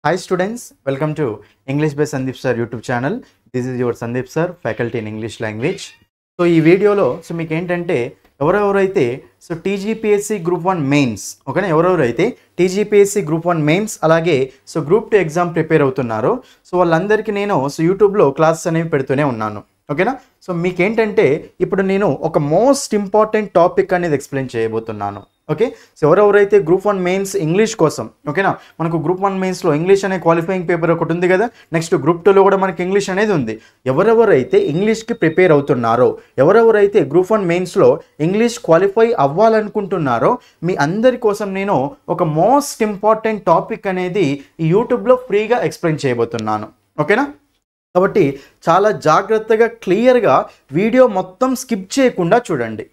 Hi students, welcome to English by Sandeep Sir YouTube channel. This is your Sandeep Sir, faculty in English language. So ఈ వీడియోలో మీకు ఏంటంటే ఎవరెవరైతే TGPSC group 1 mains ఓకేనా ఎవరెవరైతే TGPSC group 1 mains అలాగే group 2 exam prepare అవుతున్నారో వాళ్ళందరికీ నేను యూట్యూబ్లో క్లాసెస్ అనేవి పెడుతూనే ఉన్నాను ఓకేనా. మీకేంటంటే ఇప్పుడు నేను ఒక మోస్ట్ ఇంపార్టెంట్ టాపిక్ అనేది ఎక్స్ప్లెయిన్ చేయబోతున్నాను ఓకే. ఎవరెవరైతే గ్రూప్ 1 మెయిన్స్ ఇంగ్లీష్ కోసం ఓకేనా, మనకు గ్రూప్ 1 మెయిన్స్లో ఇంగ్లీష్ అనే క్వాలిఫైయింగ్ పేపర్ ఒకటి ఉంది కదా, నెక్స్ట్ గ్రూప్ 2లో కూడా మనకి ఇంగ్లీష్ అనేది ఉంది. ఎవరెవరైతే ఇంగ్లీష్కి ప్రిపేర్ అవుతున్నారో, ఎవరెవరైతే గ్రూప్ 1 మెయిన్స్లో ఇంగ్లీష్ క్వాలిఫై అవ్వాలనుకుంటున్నారో మీ అందరి కోసం నేను ఒక మోస్ట్ ఇంపార్టెంట్ టాపిక్ అనేది ఈ యూట్యూబ్లో ఫ్రీగా ఎక్స్ప్లెయిన్ చేయబోతున్నాను ఓకేనా. కాబట్టి చాలా జాగ్రత్తగా క్లియర్గా వీడియో మొత్తం స్కిప్ చేయకుండా చూడండి.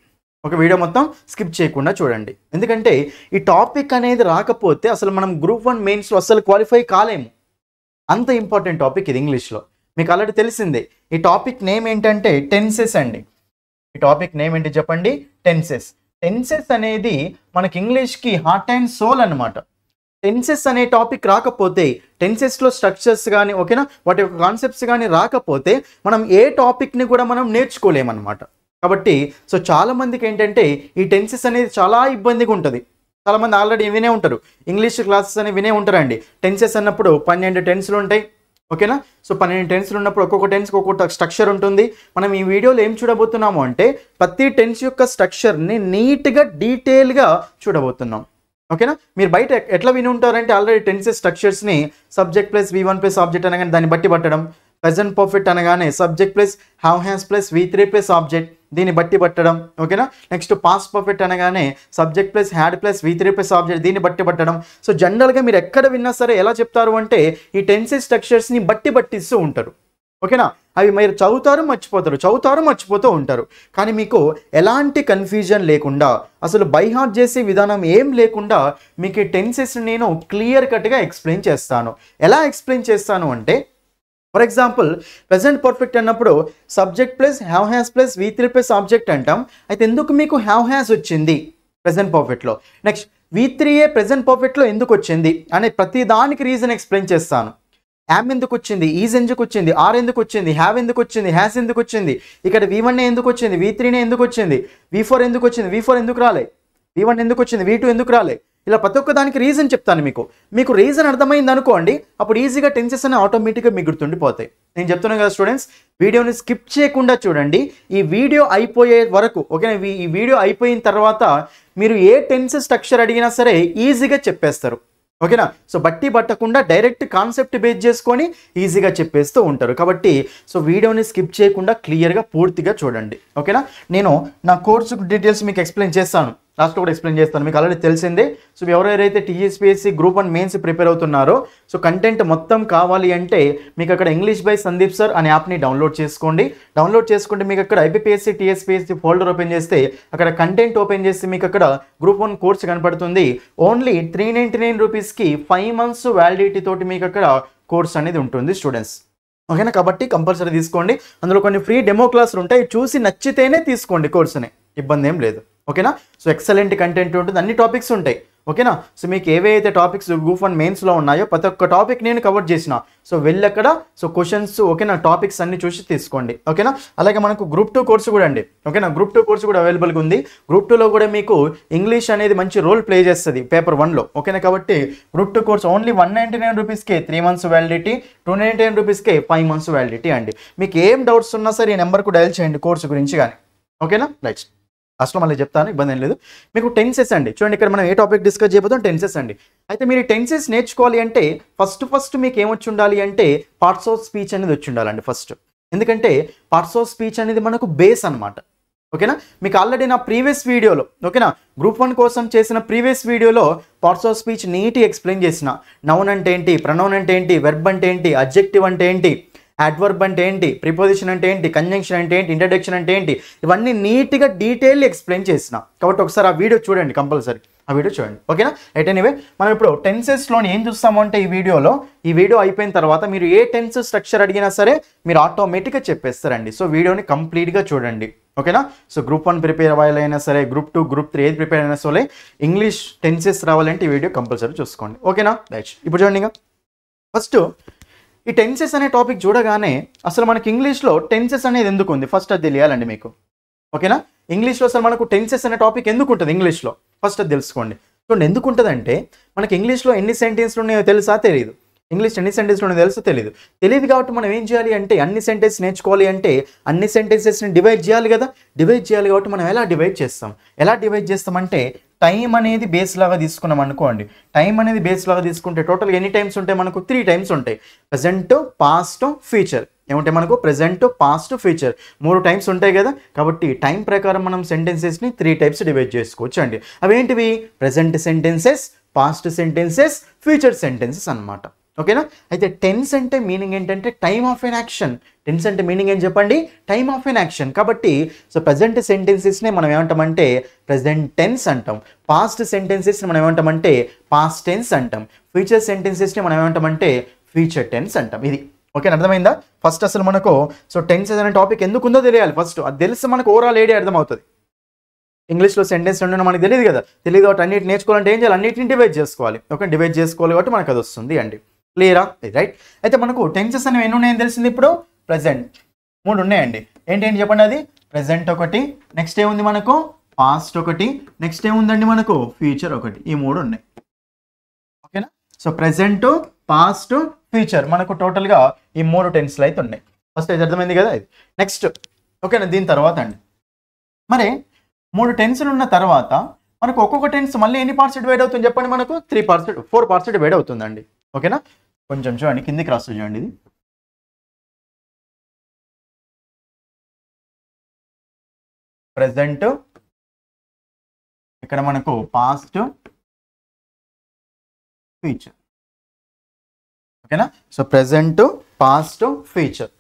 ఒక వీడియో మొత్తం స్కిప్ చేయకుండా చూడండి, ఎందుకంటే ఈ టాపిక్ అనేది రాకపోతే అసలు మనం గ్రూప్ 1 మెయిన్స్లో అసలు క్వాలిఫై కాలేము. అంత ఇంపార్టెంట్ టాపిక్ ఇది ఇంగ్లీష్లో. మీకు ఆల్రెడీ తెలిసిందే ఈ టాపిక్ నేమ్ ఏంటంటే టెన్సెస్ అండి. ఈ టాపిక్ నేమ్ ఏంటి చెప్పండి? టెన్సెస్. టెన్సెస్ అనేది మనకి ఇంగ్లీష్కి హార్ట్ అండ్ సోల్ అనమాట. టెన్సెస్ అనే టాపిక్ రాకపోతే, టెన్సెస్లో స్ట్రక్చర్స్ కానీ ఓకేనా వాటి యొక్క కాన్సెప్ట్స్ కానీ రాకపోతే మనం ఏ టాపిక్ని కూడా మనం నేర్చుకోలేమన్నమాట. కాబట్టి చాలామందికి ఏంటంటే ఈ టెన్సెస్ అనేది చాలా ఇబ్బందిగా ఉంటుంది. చాలామంది ఆల్రెడీ వినే ఉంటారు, ఇంగ్లీష్ క్లాసెస్ అని వినే ఉంటారండి. టెన్సెస్ అన్నప్పుడు 12 టెన్స్లు ఉంటాయి ఓకేనా. 12 టెన్స్లు ఉన్నప్పుడు ఒక్కొక్క టెన్స్కి ఒక్కొక్క స్ట్రక్చర్ ఉంటుంది. మనం ఈ వీడియోలో ఏం చూడబోతున్నాము అంటే ప్రతి టెన్స్ యొక్క స్ట్రక్చర్ని నీట్గా డీటెయిల్గా చూడబోతున్నాం ఓకేనా. మీరు బయట ఎట్లా విని ఉంటారంటే ఆల్రెడీ టెన్సెస్ స్ట్రక్చర్స్ని subject plus V1 plus object అనగానే దాన్ని బట్టి పట్టడం, ప్రెజెంట్ పర్ఫెక్ట్ అనగానే subject plus have has plus V3 plus object దీన్ని బట్టి పట్టడం ఓకేనా. నెక్స్ట్ పాస్ట్ పర్ఫెక్ట్ అనగానే subject plus had plus V3 plus object దీన్ని బట్టి పట్టడం. జనరల్గా మీరు ఎక్కడ విన్నా సరే ఎలా చెప్తారు అంటే ఈ టెన్సెస్ స్ట్రక్చర్స్ని పట్టిస్తూ ఉంటారు ఓకేనా. అవి మీరు చదువుతారు మర్చిపోతూ ఉంటారు. కానీ మీకు ఎలాంటి కన్ఫ్యూజన్ లేకుండా, అసలు బై హార్ట్ చేసే విధానం ఏం లేకుండా మీకు ఈ టెన్సెస్ నేను క్లియర్ కట్గా ఎక్స్ప్లెయిన్ చేస్తాను. ఎలా ఎక్స్ప్లెయిన్ చేస్తాను అంటే ఫర్ ఎగ్జాంపుల్ ప్రెజెంట్ పర్ఫెక్ట్ అన్నప్పుడు subject plus have has plus V3 plus object అంటాం. అయితే ఎందుకు మీకు హ్యావ్ హ్యాస్ వచ్చింది ప్రెజెంట్ పర్ఫెక్ట్లో, నెక్స్ట్ V3ఏ ప్రెజెంట్ పర్ఫెక్ట్లో ఎందుకు వచ్చింది అనే ప్రతి దానికి రీజన్ ఎక్స్ప్లెయిన్ చేస్తాను. యామ్ ఎందుకు వచ్చింది, ఈజ్ ఎందుకు వచ్చింది, ఆర్ ఎందుకు వచ్చింది, హ్యావ్ ఎందుకు వచ్చింది, హ్యాస్ ఎందుకు వచ్చింది, ఇక్కడ V1 ఎందుకు వచ్చింది, V3 ఎందుకు వచ్చింది, V4 ఎందుకు వచ్చింది, V4 ఎందుకు రాలే, V1 ఎందుకు వచ్చింది, V2 ఎందుకు రాలే, ఇలా ప్రతి ఒక్క దానికి రీజన్ చెప్తాను. మీకు రీజన్ అర్థమైంది అనుకోండి, అప్పుడు ఈజీగా టెన్సెస్ అనే ఆటోమేటిక్గా మీకు గుర్తుండిపోతాయి. నేను చెప్తున్నాను కదా స్టూడెంట్స్, వీడియోని స్కిప్ చేయకుండా చూడండి. ఈ వీడియో అయిపోయే వరకు ఓకేనా. ఈ వీడియో అయిపోయిన తర్వాత మీరు ఏ టెన్సెస్ స్ట్రక్చర్ అడిగినా సరే ఈజీగా చెప్పేస్తారు ఓకేనా. బట్టి పట్టకుండా డైరెక్ట్ కాన్సెప్ట్ బేస్ చేసుకొని ఈజీగా చెప్పేస్తూ ఉంటారు. కాబట్టి వీడియోని స్కిప్ చేయకుండా క్లియర్గా పూర్తిగా చూడండి ఓకేనా. నేను నా కోర్సు డీటెయిల్స్ మీకు ఎక్స్ప్లెయిన్ చేస్తాను, లాస్ట్లో కూడా ఎక్స్ప్లెయిన్ చేస్తాను. మీకు ఆల్రెడీ తెలిసిందే. ఎవరెవరైతే టీజీపీఎస్సీ గ్రూప్ 1 మెయిన్స్ ప్రిపేర్ అవుతున్నారో కంటెంట్ మొత్తం కావాలి అంటే మీకు అక్కడ ఇంగ్లీష్ బై సందీప్ సార్ అనే యాప్ని డౌన్లోడ్ చేసుకోండి. మీకు అక్కడ ఐపీపీఎస్సీ టీఎస్పీఎస్సీ ఫోల్డర్ ఓపెన్ చేస్తే అక్కడ కంటెంట్ ఓపెన్ చేస్తే మీకు అక్కడ గ్రూప్ 1 కోర్స్ కనపడుతుంది. ఓన్లీ 399 రూపీస్కి 5 months వ్యాలిడిటీ తోటి మీకు అక్కడ కోర్స్ అనేది ఉంటుంది స్టూడెంట్స్ ఓకేనా. కాబట్టి కంపల్సరీ తీసుకోండి. అందులో కొన్ని ఫ్రీ డెమో క్లాసులు ఉంటాయి, చూసి నచ్చితేనే తీసుకోండి కోర్సుని, ఇబ్బంది ఏం లేదు ఓకేనా. ఎక్సలెంట్ కంటెంట్ ఉంటుంది, అన్ని టాపిక్స్ ఉంటాయి ఓకేనా. మీకు ఏవైతే టాపిక్స్ గ్రూప్ 1 మెయిన్స్లో ఉన్నాయో ప్రతి ఒక్క టాపిక్ నేను కవర్ చేసిన. వెళ్ళక్కడ క్వశ్చన్స్ ఓకేనా, టాపిక్స్ అన్ని చూసి తీసుకోండి ఓకేనా. అలాగే మనకు గ్రూప్ 2 కోర్సు కూడా అండి ఓకేనా. గ్రూప్ 2 కోర్సు కూడా అవైలబుల్గా ఉంది. గ్రూప్ 2లో కూడా మీకు ఇంగ్లీష్ అనేది మంచి రోల్ ప్లే చేస్తుంది పేపర్ 1లో ఓకేనా. కాబట్టి గ్రూప్ 2 కోర్స్ ఓన్లీ 199 రూపీస్కే 3 months వ్యాలిడిటీ, 299 రూపీస్కే 5 months వ్యాలిడిటీ అండి. మీకు ఏం డౌట్స్ ఉన్నా సరే ఈ నెంబర్కు డయల్ చేయండి కోర్సు గురించి కానీ ఓకేనా. రైట్, అసలు మళ్ళీ చెప్తాను, ఇబ్బంది ఏం లేదు. మీకు టెన్సెస్ అండి చూడండి, ఇక్కడ మనం ఏ టాపిక్ డిస్కస్ చేయబోతాం టెన్సెస్ అండి. అయితే మీరు టెన్సెస్ నేర్చుకోవాలి అంటే ఫస్ట్ మీకు ఏమొచ్చి ఉండాలి అంటే పార్ట్స్ ఆఫ్ స్పీచ్ అనేది వచ్చి ఉండాలండి ఫస్ట్. ఎందుకంటే పార్ట్స్ ఆఫ్ స్పీచ్ అనేది మనకు బేస్ అనమాట ఓకేనా. మీకు ఆల్రెడీ నా ప్రీవియస్ వీడియోలో ఓకేనా గ్రూప్ 1 కోసం చేసిన ప్రీవియస్ వీడియోలో పార్ట్స్ ఆఫ్ స్పీచ్ నీట్గా ఎక్స్ప్లెయిన్ చేసిన. నౌన్ అంటే ఏంటి, ప్రనౌన్ అంటే ఏంటి, వెర్బ్ అంటే ఏంటి, అడ్జెక్టివ్ అంటే ఏంటి, అడ్వర్బ్ అంటే ఏంటి, ప్రిపోజిషన్ అంటే ఏంటి, కంజంక్షన్ అంటే ఏంటి, ఇంట్రడక్షన్ అంటే ఏంటి, ఇవన్నీ నీట్గా డీటెయిల్ ఎక్స్ప్లెయిన్ చేసిన. కాబట్టి ఒకసారి ఆ వీడియో చూడండి, కంపల్సరీ ఆ వీడియో చూడండి ఓకేనా. ఎనీవే మనం ఇప్పుడు టెన్సెస్లోని ఏం చూస్తాము అంటే ఈ వీడియో అయిపోయిన తర్వాత మీరు ఏ టెన్స్ స్ట్రక్చర్ అడిగినా సరే మీరు ఆటోమేటిక్గా చెప్పేస్తారండి. వీడియోని కంప్లీట్గా చూడండి ఓకేనా. గ్రూప్ 1 ప్రిపేర్ అవ్వాలైనా సరే, గ్రూప్ 2 గ్రూప్ 3 ఏది ప్రిపేర్ అయినా సరే ఇంగ్లీష్ టెన్సెస్ రావాలంటే ఈ వీడియో కంపల్సరీ చూసుకోండి ఓకేనా. రైట్, ఇప్పుడు చూడండి. ఫస్ట్ ఈ టెన్సెస్ అనే టాపిక్ చూడగానే అసలు మనకి ఇంగ్లీష్లో టెన్సెస్ అనేది ఎందుకు ఉంది ఫస్ట్ అది తెలియాలండి మీకు. ఓకేనా, ఇంగ్లీష్లో అసలు మనకు టెన్సెస్ అనే టాపిక్ ఎందుకు ఉంటుంది ఇంగ్లీష్లో ఫస్ట్ అది తెలుసుకోండి. చూడండి ఎందుకు ఉంటుందంటే మనకి ఇంగ్లీష్లో ఎన్ని సెంటెన్స్లు ఉన్నాయో తెలుసా తెలియదు, ఇంగ్లీష్ ఎన్ని సెంటెన్స్లు ఉన్నాయో తెలుసా తెలియదు కాబట్టి మనం ఏం చేయాలి అంటే అన్ని సెంటెన్స్ నేర్చుకోవాలి అంటే అన్ని సెంటెన్సెస్ని డివైడ్ చేయాలి కదా. డివైడ్ చేయాలి కాబట్టి మనం ఎలా డివైడ్ చేస్తామంటే టైం అనేది బేస్ లాగా తీసుకున్నాం అనుకోండి. టైం అనేది బేస్ లాగా తీసుకుంటే టోటల్గా ఎన్ని టైమ్స్ ఉంటాయి మనకు 3 టైమ్స్ ఉంటాయి. Present, past, future. ఏముంటాయి మనకు ప్రజెంట్, పాస్ట్, ఫ్యూచర్ 3 టైమ్స్ ఉంటాయి కదా. కాబట్టి టైం ప్రకారం మనం సెంటెన్సెస్ని 3 టైప్స్ డివైడ్ చేసుకోవచ్చు అండి. అవేంటివి? Present sentences, past sentences, future sentences అన్నమాట. ఓకేనా. అయితే టెన్స్ అంటే మీనింగ్ ఏంటంటే time of an action. Tense అంటే మీనింగ్ ఏం చెప్పండి? Time of an action. కాబట్టి సో ప్రజెంట్ సెంటెన్సెస్ని మనం ఏమంటామంటే ప్రజెంట్ టెన్స్ అంటాం. పాస్ట్ సెంటెన్సెస్ని మనం ఏమంటామంటే పాస్ట్ టెన్స్ అంటాం. ఫ్యూచర్ సెంటెన్సెస్ని మనం ఏమంటామంటే ఫ్యూచర్ టెన్స్ అంటాం. ఇది ఓకే, అర్థమైందా? ఫస్ట్ అసలు మనకు సో టెన్సెస్ అనే టాపిక్ ఎందుకు ఉందో తెలియాలి ఫస్ట్. అది తెలిసి మనకు ఓవరాల్ ఏడే అర్థమవుతుంది. ఇంగ్లీష్లో సెంటెన్స్ ఉండడం మనకి తెలియదు కదా. తెలియదు కాబట్టి అన్నిటి నేర్చుకోవాలంటే ఏం చేయాలి? అన్నిటిని డివైడ్ చేసుకోవాలి. ఓకే, డివైడ్ చేసుకోవాలి కాబట్టి మనకు అది వస్తుంది అండి. క్లియరా? రైట్. అయితే మనకు టెన్సెస్ అనేవి ఎన్ని ఉన్నాయని తెలిసింది ఇప్పుడు. ప్రజెంట్ 3 ఉన్నాయండి. ఏంటేంటి చెప్పండి? అది ప్రజెంట్ ఒకటి, నెక్స్ట్ ఏముంది మనకు పాస్ట్ ఒకటి, నెక్స్ట్ ఏముందండి మనకు ఫ్యూచర్ ఒకటి. ఈ 3 ఉన్నాయి. ఓకేనా. సో ప్రజెంట్, పాస్ట్, ఫ్యూచర్ మనకు టోటల్గా ఈ 3 టెన్స్లు అయితే ఉన్నాయి. ఫస్ట్ ఇది అర్థమైంది కదా. ఇది నెక్స్ట్. ఓకేనా. దీని తర్వాత అండి మరి 3 టెన్స్లు ఉన్న తర్వాత మనకు ఒక్కొక్క టెన్స్ మళ్ళీ ఎన్ని పార్ట్స్ డివైడ్ అవుతుంది చెప్పండి? మనకు 4 పార్ట్స్ డివైడ్ అవుతుందండి. ఓకేనా. కొంచెం చూడండి, కిందికి రాస్తూ చూడండి. ఇది ప్రెజెంట్, ఇక్కడ మనకు పాస్ట్, ఫ్యూచర్. ఓకేనా. So present, past, future.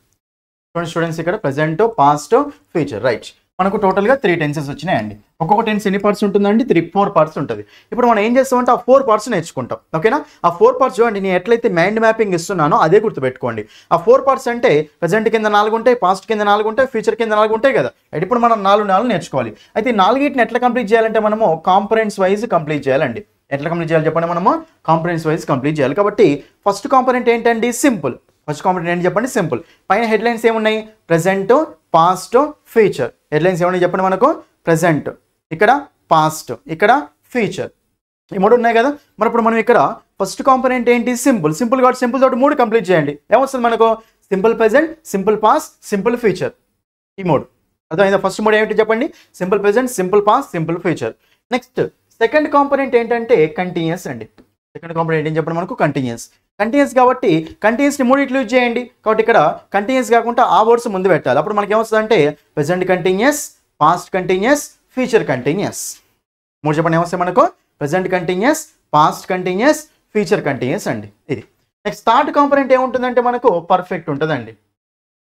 చూడండి స్టూడెంట్స్, ఇక్కడ ప్రెజెంట్, పాస్ట్, ఫ్యూచర్. రైట్. మనకు టోటల్గా 3 టెన్సెస్ వచ్చినాయండి. ఒక్కొక్క టెన్స్ ఎన్ని పార్ట్స్ ఉంటుందండి? 4 పార్ట్స్ ఉంటుంది. ఇప్పుడు మనం ఏం చేస్తామంటే ఆ 4 పార్ట్స్ నేర్చుకుంటాం. ఓకేనా. ఆ 4 పార్ట్స్ చూడండి, నేను ఎట్లయితే మైండ్ మ్యాపింగ్ ఇస్తున్నానో అదే గుర్తుపెట్టుకోండి. ఆ 4 పార్ట్స్ అంటే ప్రజెంట్ కింద 4 ఉంటాయి, పాస్ట్ కింద 4 ఉంటాయి, ఫ్యూచర్ కింద 4 ఉంటాయి కదా. అయితే ఇప్పుడు మనం 4 నేర్చుకోవాలి. అయితే 4 ఎట్లా కంప్లీట్ చేయాలంటే మనము కాంపొనెంట్స్ వైజ్ కంప్లీట్ చేయాలండి. ఎట్లా కంప్లీట్ చేయాలి చెప్పండి? మనము కాంపొనెంట్స్ వైజ్ కంప్లీట్ చేయాలి. కాబట్టి ఫస్ట్ కాంపొనెంట్ ఏంటండి? సింపుల్. ఫస్ట్ కాంపొనెంట్ ఏంటి చెప్పండి? సింపుల్. పైన హెడ్లైన్స్ ఏమున్నాయి? Present, past, future. హెడ్లైన్స్ ఏమున్నాయి చెప్పండి? మనకు ప్రజెంట్, ఇక్కడ పాస్ట్, ఇక్కడ ఫ్యూచర్. ఈ 3 ఉన్నాయి కదా. మరి ఇప్పుడు మనం ఇక్కడ ఫస్ట్ కాంపొనెంట్ ఏంటి? సింపుల్. సింపుల్ కాబట్టి సింపుల్ తోటి 3 కంప్లీట్ చేయండి. ఏమొస్తుంది మనకు? Simple present, simple past, simple future. ఈ 3 అర్థమైందా? ఫస్ట్ 3 ఏమిటి చెప్పండి? Simple present, simple past, simple future. Next second component ఏంటంటే కంటిన్యూస్ అండి. సెకండ్ కాంపొనెంట్ ఏం చెప్పండి? మనకు కంటిన్యూస్. కంటిన్యూస్ కాబట్టి కంటిన్యూస్ని 3 యూజ్ చేయండి. కాబట్టి ఇక్కడ కంటిన్యూస్ కాకుండా ఆ వర్డ్స్ ముందు పెట్టాలి. అప్పుడు మనకి ఏమొస్తుంది అంటే present continuous, past continuous, future continuous. 3 చెప్పండి ఏమొస్తాయి మనకు? Present continuous, past continuous, future continuous అండి. ఇది నెక్స్ట్ థర్డ్ కాంపొనెంట్ ఏముంటుందంటే మనకు పర్ఫెక్ట్ ఉంటుందండి.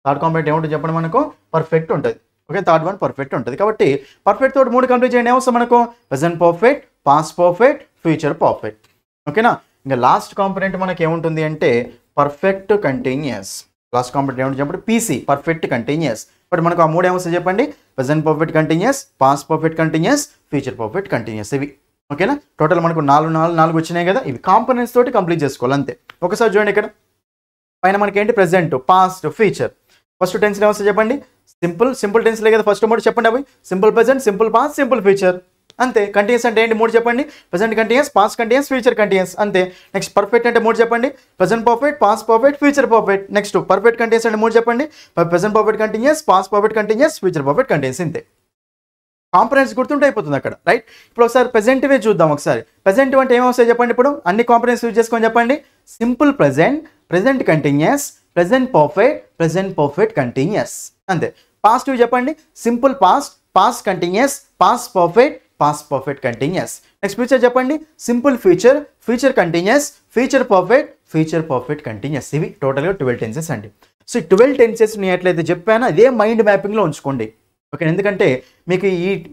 థర్డ్ కాంపొనెంట్ ఏముంటుంది చెప్పండి? మనకు పర్ఫెక్ట్ ఉంటుంది. ఓకే, థర్డ్ వన్ పర్ఫెక్ట్ ఉంటుంది. కాబట్టి పర్ఫెక్ట్ తోటి 3 కంప్లీట్ చేయండి. ఏమొస్తుంది మనకు? Present perfect, past perfect, future perfect. ఓకేనా. ఇంకా లాస్ట్ కాంపొనెంట్ మనకి ఏముంటుంది అంటే పర్ఫెక్ట్ కంటిన్యూస్. లాస్ట్ కాంపొనెంట్ ఏముంటుంది చెప్పండి? PC, perfect continuous. బట్ మనకు ఆ 3 ఏమొస్తుంది చెప్పండి? Present perfect continuous, past perfect continuous, future perfect continuous. ఇవి ఓకేనా. టోటల్ మనకు 4 వచ్చినాయి కదా. ఇవి కాంపొనెంట్స్ తోటి కంప్లీట్ చేసుకోవాలి అంతే. ఒకసారి చూడండి ఇక్కడ పైన మనకి ఏంటి? Present, past, future. First tense ఏమొస్తుంది చెప్పండి? సింపుల్ టెన్స్లే కదా ఫస్ట్ 3 చెప్పండి. అవి simple present, simple past, simple future. అంతే. కంటిన్యూస్ అంటే ఏంటి? 3 చెప్పండి. Present continuous, past continuous, future continuous. అంతే. నెక్స్ట్ పర్ఫెక్ట్ అంటే 3 చెప్పండి. Present perfect, past perfect, future perfect. Next perfect continuous అంటే 3 చెప్పండి. Present perfect continuous, past perfect continuous, future perfect continuous. ఇంతే. కాంపొనెంట్స్ గుర్తుంటే అయిపోతుంది అక్కడ. రైట్. ఇప్పుడు ఒకసారి ప్రెజెంట్వే చూద్దాం. ఒకసారి ప్రెజెంట్ అంటే ఏమొస్తాయి చెప్పండి? ఇప్పుడు అన్ని కాంపొనెంట్స్ యూజ్ చేసుకొని చెప్పండి. Simple present, present continuous, present perfect, present perfect continuous. అంతే. పాస్టివ్ చెప్పండి. Simple past, past continuous, past perfect, past perfect continuous. Next future చెప్పండి. Simple future, future continuous, future perfect, future perfect continuous. ఇవి టోటల్గా 12 tenses అండి. So ఈ 12 tenses నేను ఎట్లయితే చెప్పానో అదే మైండ్ మ్యాపింగ్లో ఉంచుకోండి. ఓకే, ఎందుకంటే మీకు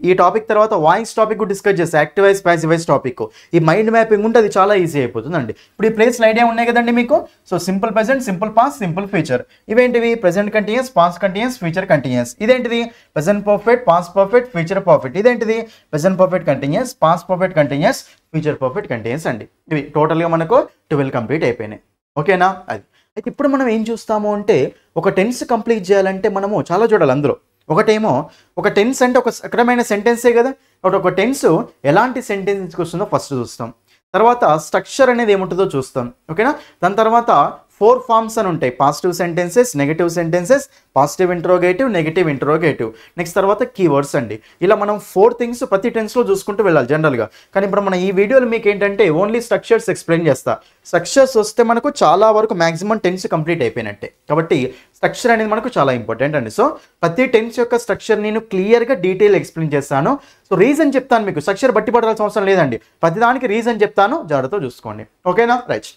ఈ టాపిక్ తర్వాత వాయిస్ టాపిక్ డిస్కస్ చేస్తే active voice, passive voice topic ఈ మైండ్ మ్యాపింగ్ ఉంటే అది చాలా ఈజీ అయిపోతుందండి. ఇప్పుడు ఈ ప్లేస్లో ఐడియా ఉన్నాయి కదండి మీకు. So simple present, simple past, simple future. ఇవేంటివి? Present continuous, past continuous, future continuous. ఇదేంటిది? Present perfect, past perfect, future perfect. ఇదేంటిది? Present perfect continuous, past perfect continuous, future perfect continuous అండి. ఇవి టోటల్గా మనకు 12 కంప్లీట్ అయిపోయినాయి. ఓకేనా? అది అయితే ఇప్పుడు మనం ఏం చూస్తాము అంటే ఒక టెన్స్ కంప్లీట్ చేయాలంటే మనము చాలా చూడాలి. అందులో ఒకటేమో ఒక టెన్స్ అంటే ఒక సక్రమైన సెంటెన్సే కదా. కాబట్టి ఒక టెన్స్ ఎలాంటి సెంటెన్స్కి వస్తుందో ఫస్ట్ చూస్తాం. తర్వాత స్ట్రక్చర్ అనేది ఏముంటుందో చూస్తాం. ఓకేనా? దాని తర్వాత 4 ఫార్మ్స్ అని ఉంటాయి. Positive sentences, negative sentences, positive interrogative, negative interrogative. Next తర్వాత కీవర్డ్స్ అండి. ఇలా మనం 4 థింగ్స్ ప్రతి టెన్స్లో చూసుకుంటూ వెళ్ళాలి జనరల్గా. కానీ ఇప్పుడు మన ఈ వీడియోలో మీకు ఏంటంటే ఓన్లీ స్ట్రక్చర్స్ ఎక్స్ప్లెయిన్ చేస్తా. స్ట్రక్చర్స్ వస్తే మనకు చాలా వరకు మాక్సిమం టెన్స్ కంప్లీట్ అయిపోయినట్టే. కాబట్టి స్ట్రక్చర్ అనేది మనకు చాలా ఇంపార్టెంట్ అండి. సో ప్రతి టెన్స్ యొక్క స్ట్రక్చర్ నేను క్లియర్గా డీటెయిల్ ఎక్స్ప్లెయిన్ చేస్తాను. సో రీజన్ చెప్తాను మీకు, స్ట్రక్చర్ బట్టి పడాల్సిన అవసరం లేదండి. ప్రతిదానికి రీజన్ చెప్తాను, జాగ్రత్తగా చూసుకోండి. ఓకేనా? రైట్.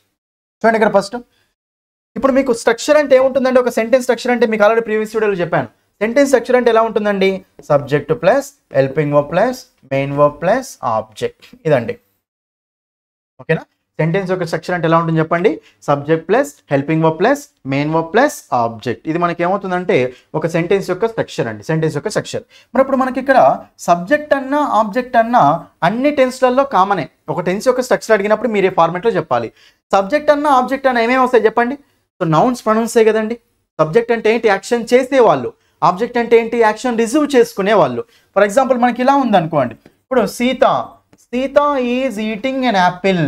చూడండి ఇక్కడ ఫస్ట్ ఇప్పుడు మీకు స్ట్రక్చర్ అంటే ఏముంటుందండి? ఒక సెంటెన్స్ స్ట్రక్చర్ అంటే మీకు ఆల్రెడీ ప్రీవియస్ వీడియోలో చెప్పాను. సెంటెన్స్ స్ట్రక్చర్ అంటే ఎలా ఉంటుందండి? Subject plus helping verb plus main verb plus object, ఇదండి. ఓకేనా? సెంటెన్స్ యొక్క స్ట్రక్చర్ అంటే ఎలా ఉంటుంది చెప్పండి? Subject plus helping verb plus main verb plus object. ఇది మనకి ఏమవుతుందంటే ఒక సెంటెన్స్ యొక్క స్ట్రక్చర్ అండి, సెంటెన్స్ యొక్క స్ట్రక్చర్. మరి ఇప్పుడు మనకి ఇక్కడ సబ్జెక్ట్ అన్నా ఆబ్జెక్ట్ అన్నా అన్ని టెన్స్లలో కామనే. ఒక టెన్స్ యొక్క స్ట్రక్చర్ అడిగినప్పుడు మీరు ఏ ఫార్మాట్లో చెప్పాలి. సబ్జెక్ట్ అన్నా ఆబ్జెక్ట్ అన్నా ఏమేమి వస్తాయి చెప్పండి? సో నౌన్స్ ప్రొనౌన్సే కదండి. సబ్జెక్ట్ అంటే ఏంటి? యాక్షన్ చేసేవాళ్ళు. ఆబ్జెక్ట్ అంటే ఏంటి? యాక్షన్ రిసీవ్ చేసుకునే వాళ్ళు. ఫర్ ఎగ్జాంపుల్ మనకి ఇలా ఉందనుకోండి. ఇప్పుడు Sita is eating an apple.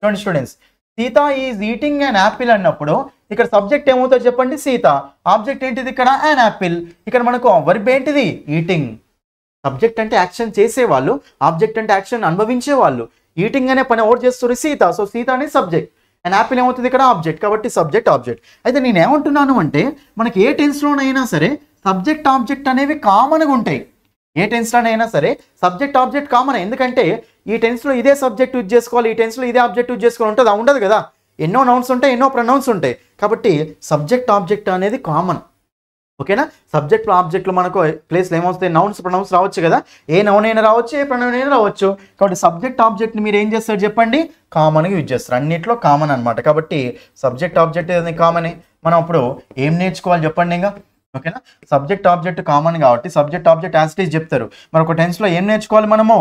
చూడండి students, Sita is eating an apple అన్నప్పుడు ఇక్కడ సబ్జెక్ట్ ఏమవుతుందో చెప్పండి? సీత. ఆబ్జెక్ట్ ఏంటిది ఇక్కడ? An apple. ఇక్కడ మనకు వర్బ్ ఏంటిది? ఈటింగ్. సబ్జెక్ట్ అంటే యాక్షన్ చేసేవాళ్ళు, ఆబ్జెక్ట్ అంటే యాక్షన్ అనుభవించే వాళ్ళు. ఈటింగ్ అనే పని ఎవరు చేస్తారు? సీత. సో సీత అనేది సబ్జెక్ట్, అండ్ యాపిల్ ఏమవుతుంది ఇక్కడ? ఆబ్జెక్ట్. కాబట్టి సబ్జెక్ట్ ఆబ్జెక్ట్. అయితే నేను ఏమంటున్నాను అంటే మనకి ఏ టెన్స్లోనైనా సరే సబ్జెక్ట్ ఆబ్జెక్ట్ అనేవి కామన్గా ఉంటాయి. ఏ టెన్స్లోనైనా సరే సబ్జెక్ట్ ఆబ్జెక్ట్ కామన్. ఎందుకంటే ఈ టెన్స్లో ఇదే సబ్జెక్ట్ యూజ్ చేసుకోవాలి, ఈ టెన్స్లో ఇదే ఆబ్జెక్ట్ యూజ్ చేసుకోవాలి ఉంటుంది, ఉండదు కదా. ఎన్నో నౌన్స్ ఉంటాయి, ఎన్నో ప్రొనౌన్స్ ఉంటాయి. కాబట్టి సబ్జెక్ట్ ఆబ్జెక్ట్ అనేది కామన్. ఓకేనా? సబ్జెక్ట్లో ఆబ్జెక్ట్లో మనకు ప్లేస్లో ఏమవుతాయి? నౌన్స్ ప్రొనౌన్స్ రావచ్చు కదా. ఏ నౌన్ అయినా రావచ్చు, ఏ ప్రొనౌన్ అయినా రావచ్చు. కాబట్టి సబ్జెక్ట్ ఆబ్జెక్ట్ని మీరు ఏం చేస్తారు చెప్పండి? కామన్గా యూజ్ చేస్తారు. అన్నిట్లో కామన్ అనమాట. కాబట్టి సబ్జెక్ట్ ఆబ్జెక్ట్ అనేది కామనే. మనం అప్పుడు ఏం నేర్చుకోవాలి చెప్పండి ఇంకా? ఓకేనా? సబ్జెక్ట్ ఆబ్జెక్ట్ కామన్ కాబట్టి subject object as it is చెప్తారు. మరి ఒక టెన్స్లో ఏం నేర్చుకోవాలి మనము?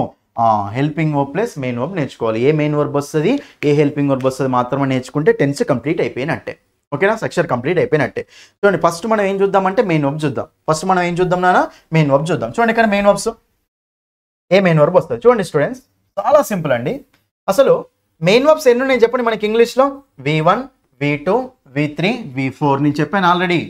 Helping verb plus main verb నేర్చుకోవాలి. ఏ మెయిన్ వర్బ్ వస్తుంది, ఏ హెల్పింగ్ వర్బ్ వస్తుంది మాత్రమే నేర్చుకుంటే టెన్స్ కంప్లీట్ అయిపోయినట్టే. ఓకేనా? స్ట్రక్చర్ కంప్లీట్ అయిపోయినట్టే. చూడండి ఫస్ట్ మనం ఏం చూద్దామంటే మెయిన్ వర్బ్ చూద్దాం. ఫస్ట్ మనం ఏం చూద్దాం నాన్న? మెయిన్ వర్బ్ చూద్దాం. చూడండి ఇక్కడ మెయిన్ వర్బ్స్ ఏ మెయిన్ వర్బ్ వస్తుంది చూడండి స్టూడెంట్స్. చాలా సింపుల్ అండి. అసలు మెయిన్ వర్బ్స్ ఎన్ని ఉన్నాయి చెప్పండి మనకి ఇంగ్లీష్లో? V1, V2, V3, V4. నేను చెప్పాను already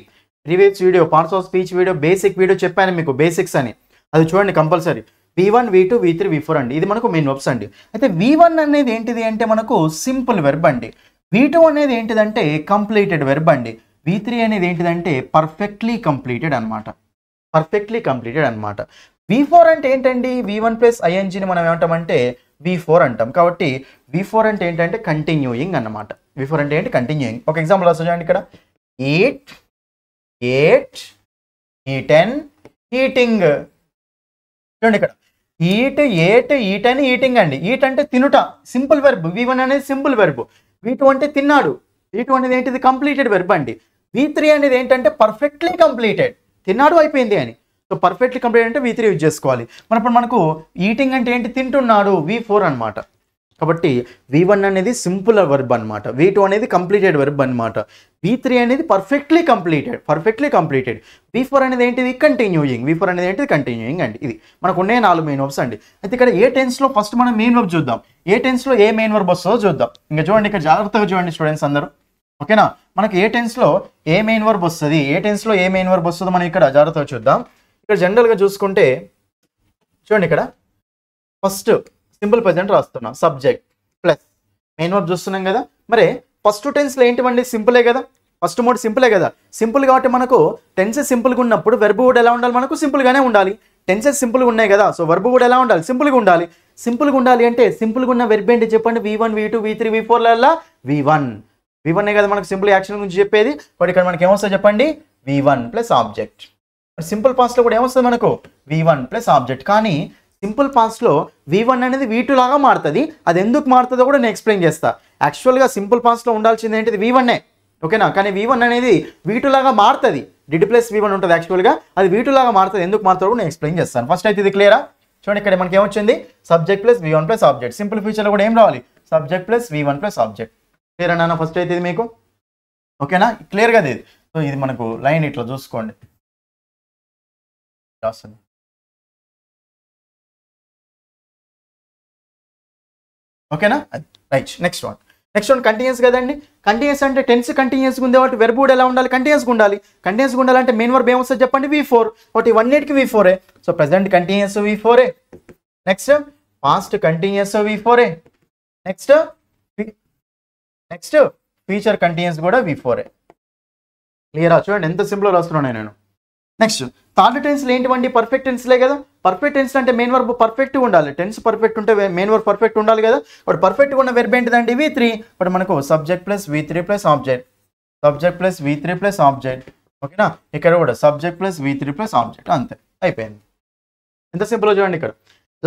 previous video, parts of speech video, basic video చెప్పాను మీకు, బేసిక్స్ అని. అది చూడండి compulsory. V1, V2, V3, V4 అండి. ఇది మనకు మెయిన్ వర్బ్స్ అండి. అయితే V1 అనేది ఏంటిది అంటే మనకు సింపుల్ వెర్బ్ అండి. V2 అనేది ఏంటిదంటే కంప్లీటెడ్ వెర్బ్ అండి. V3 అనేది ఏంటిదంటే పర్ఫెక్ట్లీ కంప్లీటెడ్ అనమాట. పర్ఫెక్ట్లీ కంప్లీటెడ్ అనమాట. V4 అంటే ఏంటండి? V1 ప్లస్ ఐఎన్జీని మనం ఏమంటామంటే V4 అంటాం. కాబట్టి V4 అంటే ఏంటంటే కంటిన్యూయింగ్ అన్నమాట. V4 అంటే ఏంటి? కంటిన్యూయింగ్. ఒక ఎగ్జాంపుల్ వస్తుంది చూడండి ఇక్కడ. Eat, ate, eaten, eating. చూడండి ఇక్కడ ఈట్, ఏట్, ఈటెన్, ఈటింగ్ అండి. ఈట్ అంటే తినుట, సింపుల్ వెర్బ్. V1 అనేది సింపుల్ వెర్బ్. V2 అంటే తిన్నాడు. V2 అనేది ఏంటిది? కంప్లీటెడ్ వెర్బ్ అండి. V3 అనేది ఏంటంటే పర్ఫెక్ట్లీ కంప్లీటెడ్, తిన్నాడు అయిపోయింది అని. సో పర్ఫెక్ట్లీ కంప్లీట్ అంటే V3 యూజ్ చేసుకోవాలి. మరి ఇప్పుడు మనకు ఈటింగ్ అంటే ఏంటి? తింటున్నాడు, V4 అనమాట. కాబట్టి V1 అనేది సింపుల్ వెర్బ్ అనమాట. V2 అనేది కంప్లీటెడ్ వెర్బ్ అనమాట. V3 అనేది పర్ఫెక్ట్లీ కంప్లీటెడ్. V4 అనేది ఏంటిది? కంటిన్యూయింగ్. V4 అనేది ఏంటిది? కంటిన్యూయింగ్ అండి. ఇది మనకు ఉన్నాయి 4 మెయిన్ వర్బ్స్ అండి. అయితే ఇక్కడ ఏ టెన్స్లో ఫస్ట్ మనం మెయిన్ వర్బ్ చూద్దాం. ఏ టెన్స్లో ఏ మెయిన్ వర్బ్ వస్తుందో చూద్దాం. ఇంకా చూడండి ఇక్కడ జాగ్రత్తగా చూడండి స్టూడెంట్స్ అందరూ. ఓకేనా? మనకి ఏ టెన్స్లో ఏ మెయిన్ వర్బ్ వస్తుంది, ఏ టెన్స్లో ఏ మెయిన్ వర్బ్ వస్తుందో మనం ఇక్కడ జాగ్రత్తగా చూద్దాం. ఇక్కడ జనరల్గా చూసుకుంటే చూడండి ఇక్కడ ఫస్ట్ సింపుల్ ప్రెజెంట్ రాస్తున్నాం, సబ్జెక్ట్ ప్లస్ మెయిన్ వర్బ్ చూస్తున్నాం కదా. మరి ఫస్ట్ టెన్స్లో ఏంటివండి? సింపులే కదా. ఫస్ట్ మోడ్ సింపులే కదా. సింపుల్ కాబట్టి మనకు టెన్సెస్ సింపుల్గా ఉన్నప్పుడు వెర్బ్ కూడా ఎలా ఉండాలి? మనకు సింపుల్గానే ఉండాలి. టెన్సెస్ సింపుల్గా ఉన్నాయి కదా, సో వెర్బ్ కూడా ఎలా ఉండాలి? సింపుల్గా ఉండాలి. సింపుల్గా ఉండాలి అంటే సింపుల్గా ఉన్న వెర్బ్ ఏంటి చెప్పండి? V1, V2, V3, V4లలో V1 కదా మనకు సింపుల్ యాక్షన్ గురించి చెప్పేది. బట్ ఇక్కడ మనకి ఏమొస్తుంది చెప్పండి? V1 plus object. సింపుల్ పాస్ట్లో కూడా ఏమొస్తుంది మనకు? V1 plus object. కానీ సింపుల్ పాస్ట్లో V1 అనేది V2 లాగా మారుతుంది. అది ఎందుకు మారుతుందో కూడా నేను ఎక్స్ప్లెయిన్ చేస్తా. యాక్చువల్గా సింపుల్ పాస్ట్లో ఉండాల్సింది ఏంటిది? V1ఏ. ఓకేనా? కానీ V1 అనేది V2 లాగా మారుతుంది. డిడ్ ప్లస్ V1 ఉంటుంది యాక్చువల్గా, అది V2 లాగా మారుతుంది. ఎందుకు మారుతుందో కూడా నేను ఎక్స్ప్లెయిన్ చేస్తాను. ఫస్ట్ అయితే ఇది క్లియరా? చూడండి ఇక్కడ మనకి ఏమొచ్చింది? Subject plus V1 plus object. Simple ఫ్యూచర్లో కూడా ఏం రావాలి? Subject plus V1 plus object. Clear అన్నా? ఫస్ట్ అయితే ఇది మీకు ఓకేనా, క్లియర్గా ఇది. సో ఇది మనకు లైన్ ఇట్లా చూసుకోండి రాస్తుంది. ఓకేనా, రైట్. నెక్స్ట్ వన్ కంటిన్యూస్ కదండి. కంటిన్యూస్ అంటే టెన్స్ కంటిన్యూస్గా ఉంది కాబట్టి వెర్బ్ కూడా ఎలా ఉండాలి, కంటిన్యూస్గా ఉండాలి. కంటిన్యూస్గా ఉండాలంటే మెయిన్ వర్బ్ ఏమొస్తుంది చెప్పండి, V4. ఒకటి 1-8కి V4. So present continuous V4. Next past continuous V4. Next future continuous కూడా V4. క్లియరా, చూడండి ఎంత సింపుల్గా రాస్తున్నాను నేను. నెక్స్ట్ థర్డ్ టెన్స్లో ఏంటివండి, పర్ఫెక్ట్ టెన్స్లే కదా. పర్ఫెక్ట్ టెన్స్ అంటే మెయిన్ వర్బ్ పర్ఫెక్ట్గా ఉండాలి. టెన్స్ పర్ఫెక్ట్ ఉంటే మెయిన్ వర్బ్ పర్ఫెక్ట్ ఉండాలి కదా. బట్ పర్ఫెక్ట్గా ఉన్న వెర్బ్ ఏంటిదండి, V3. బట్ మనకు subject plus V3 plus object, subject plus V3 plus object. ఓకేనా, ఇక్కడ కూడా subject plus V3 plus object, అంతే అయిపోయింది. ఎంత సింపుల్గా చూడండి. ఇక్కడ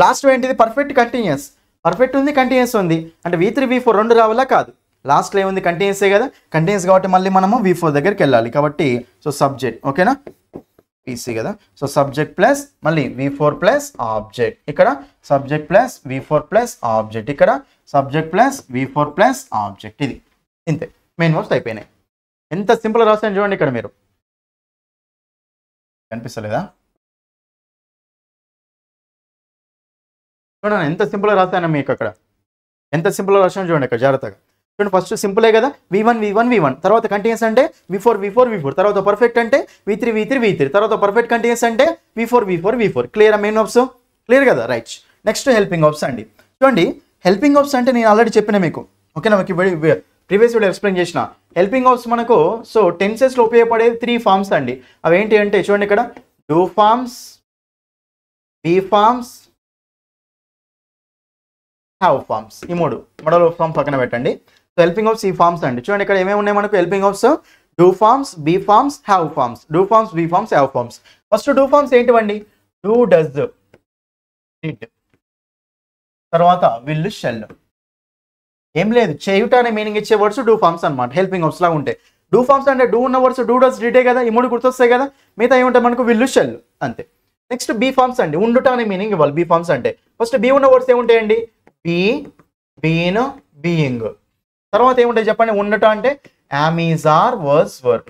లాస్ట్ ఏంటిది, పర్ఫెక్ట్ కంటిన్యూస్. పర్ఫెక్ట్ ఉంది, కంటిన్యూస్ ఉంది అంటే V3 V4 రెండు రావాలా, కాదు. లాస్ట్లో ఏముంది, కంటిన్యూసే కదా. కంటిన్యూస్ కాబట్టి మళ్ళీ మనము V4 దగ్గరికి వెళ్ళాలి కాబట్టి సో సబ్జెక్ట్. ఓకేనా, PC కదా. సో సబ్జెక్ట్ ప్లస్ మళ్ళీ V4 ప్లస్ ఆబ్జెక్ట్, ఇక్కడ subject plus V4 plus object, ఇక్కడ subject plus V4 plus object. ఇది ఇంతే, మెయిన్ వర్బ్స్ అయిపోయినాయి. ఎంత సింపుల్ రాస్తాను చూడండి. ఇక్కడ మీరు కనిపిస్తలేదా, చూడండి ఎంత సింపుల్గా రాస్తాను మీకు. అక్కడ ఎంత సింపుల్గా రాసాను చూడండి. ఇక్కడ జాగ్రత్తగా చూడండి. ఫస్ట్ సింపులే కదా, V1 తర్వాత కంటిన్యూస్ అంటే V4 తర్వాత పర్ఫెక్ట్ అంటే V3 తర్వాత పర్ఫెక్ట్ కంటిన్యూస్ అంటే V4 clear. Main verbs clear కదా, రైట్. నెక్స్ట్ హెల్పింగ్ వర్బ్స్ అండి. చూడండి హెల్పింగ్ వర్బ్స్ అంటే నేను ఆల్రెడీ చెప్పిన మీకు. ఓకేనా, మీకు ప్రీవియస్ వీడియో ఎక్స్ప్లెయిన్ చేసిన. హెల్పింగ్ వర్బ్స్ మనకు సో టెన్సెస్లో ఉపయోగపడేది 3 ఫార్మ్స్ అండి. అవి ఏంటి అంటే చూడండి, ఇక్కడ do forms, be forms, have forms. ఈ మోడల్ ఫార్మ్ పక్కన పెట్టండి. సో హెల్పింగ్ వర్బ్స్ ఈ ఫార్మ్స్ అండి. చూడండి ఇక్కడ ఏమేమి ఉన్నాయి మనకు helping verbs, do forms, be forms, have forms. Do forms, be forms, have forms. First do forms ఏంటివండి, డూ, డస్, డిడ్, తర్వాత విల్, షెల్. ఏం లేదు, చేయుట అనే మీనింగ్ ఇచ్చే వర్డ్స్ డూ ఫార్మ్స్ అనమాట. హెల్పింగ్ వర్బ్స్ లాగా ఉంటాయి. డూ ఫార్మ్స్ అంటే డూ ఉన్న వర్డ్స్ డూ, డస్, డిడే కదా. ఈ 3 గుర్తొస్తాయి కదా. మిగతా ఏముంటాయి మనకు, విల్, షెల్, అంతే. నెక్స్ట్ బీ ఫార్మ్స్ అండి, ఉండుట అనే మీనింగ్ ఇవ్వాలి బీ ఫార్మ్స్ అంటే. ఫస్ట్ బీ ఉన్న వర్డ్స్ ఏముంటాయండి, బీ, బీన్, బీయింగ్. తర్వాత ఏముంటాయి చెప్పండి, ఉండట అంటే యామ్, ఈజ్, ఆర్, వర్స్, వర్,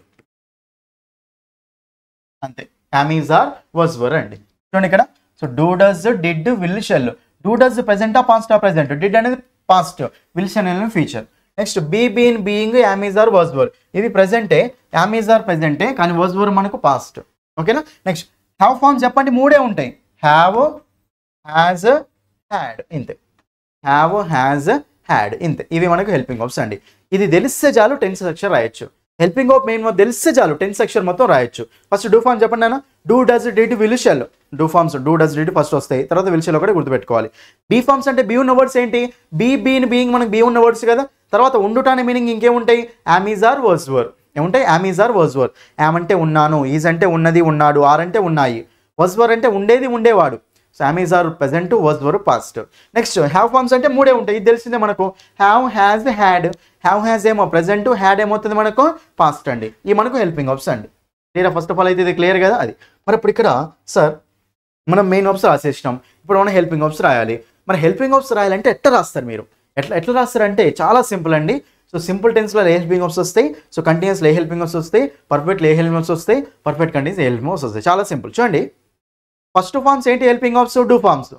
అంతే. యామ్, ఈజ్, ఆర్, వర్స్, వర్ అండి. చూడండి ఇక్కడ. So do, does, did, will, shall. Do, does ప్రెసెంటా పాస్టా, ప్రెసెంట్. డిడ్ అనేది పాస్ట్, విల్, షెల్ అనేది future. Next be, been, being, am, is, are, was, were. ఇవి ప్రెసెంటే, యామ్, ఈజ్, ఆర్ ప్రెసెంటే కానీ వర్స్, వర్ మనకు పాస్ట్. ఓకేనా. నెక్స్ట్ హ్యావ్ ఫార్మ్స్ చెప్పండి, 3 ఉంటాయి. హ్యావ్, హ్యాజ్, హ్యాడ్, ఇంతే. హ్యావ్, హ్యాజ్, హ్యాడ్, ఇంతే. ఇవి మనకు హెల్పింగ్ వర్బ్స్ అండి. ఇది తెలిస్తే చాలు టెన్స్ అక్షర్ రాయొచ్చు. హెల్పింగ్ వర్బ్ మెయిన్ వర్బ్ తెలిస్తే చాలు టెన్స్ అక్షర్ మొత్తం రాయొచ్చు. ఫస్ట్ డూ ఫార్మ్ చెప్పండి నాన్న, do, does, did, will, shall. Do forms do, does, did first వస్తాయి, తర్వాత విల్, షెల్ ఒకటి గుర్తుపెట్టుకోవాలి. బీ ఫార్మ్స్ అంటే బీ ఉన్న వర్డ్స్ ఏంటి, బీ, బీన్, బీయింగ్ మనకు బీ ఉన్న వర్డ్స్ కదా. తర్వాత ఉండుట అనే మీనింగ్ ఇంకేముంటాయి, am, is, are, was, were. ఏముంటాయి, am, is, are, was, were. Am అంటే ఉన్నాను, ఈజ్ అంటే ఉన్నది, ఉన్నాడు, ఆర్ అంటే ఉన్నాయి, వర్స్, వర్ అంటే ఉండేది, ఉండేవాడు. So am, is, are present, was, were past. Next have forms అంటే 3 ఉంటాయి. ఇది తెలిసిందే మనకు, have, has, had. Have, has ఏమో ప్రెసెంట్, హ్యాడ్ ఏమవుతుంది మనకు పాస్ట్ అండి. ఇవి మనకు హెల్పింగ్ వర్బ్స్ అండి. క్లియర్, ఫస్ట్ ఆఫ్ ఆల్ అయితే ఇది క్లియర్ కదా. అది మరి ఇప్పుడు ఇక్కడ సార్ మనం మెయిన్ వర్బ్స్ రాసేసినాం, ఇప్పుడు మనం హెల్పింగ్ వర్బ్స్ రాయాలి. మరి హెల్పింగ్ వర్బ్స్ రాయాలంటే ఎట్లా రాస్తారు మీరు, ఎట్లా రాస్తారంటే చాలా సింపుల్ అండి. సో సింపుల్ టెన్స్లో ఏ హెల్పింగ్ వర్బ్స్ వస్తాయి, సో కంటిన్యూస్లో ఏ హెల్పింగ్ వర్బ్స్ వస్తాయి, పర్ఫెక్ట్లో ఏ హెల్పింగ్ వర్బ్స్ వస్తాయి, పర్ఫెక్ట్ కంటిన్యూస్ ఏ హెల్పింగ్ వర్బ్స్ వస్తాయి. చాలా సింపుల్. చూడండి ఫస్ట్ ఫార్మ్స్ ఏంటి, helping verbs, do forms.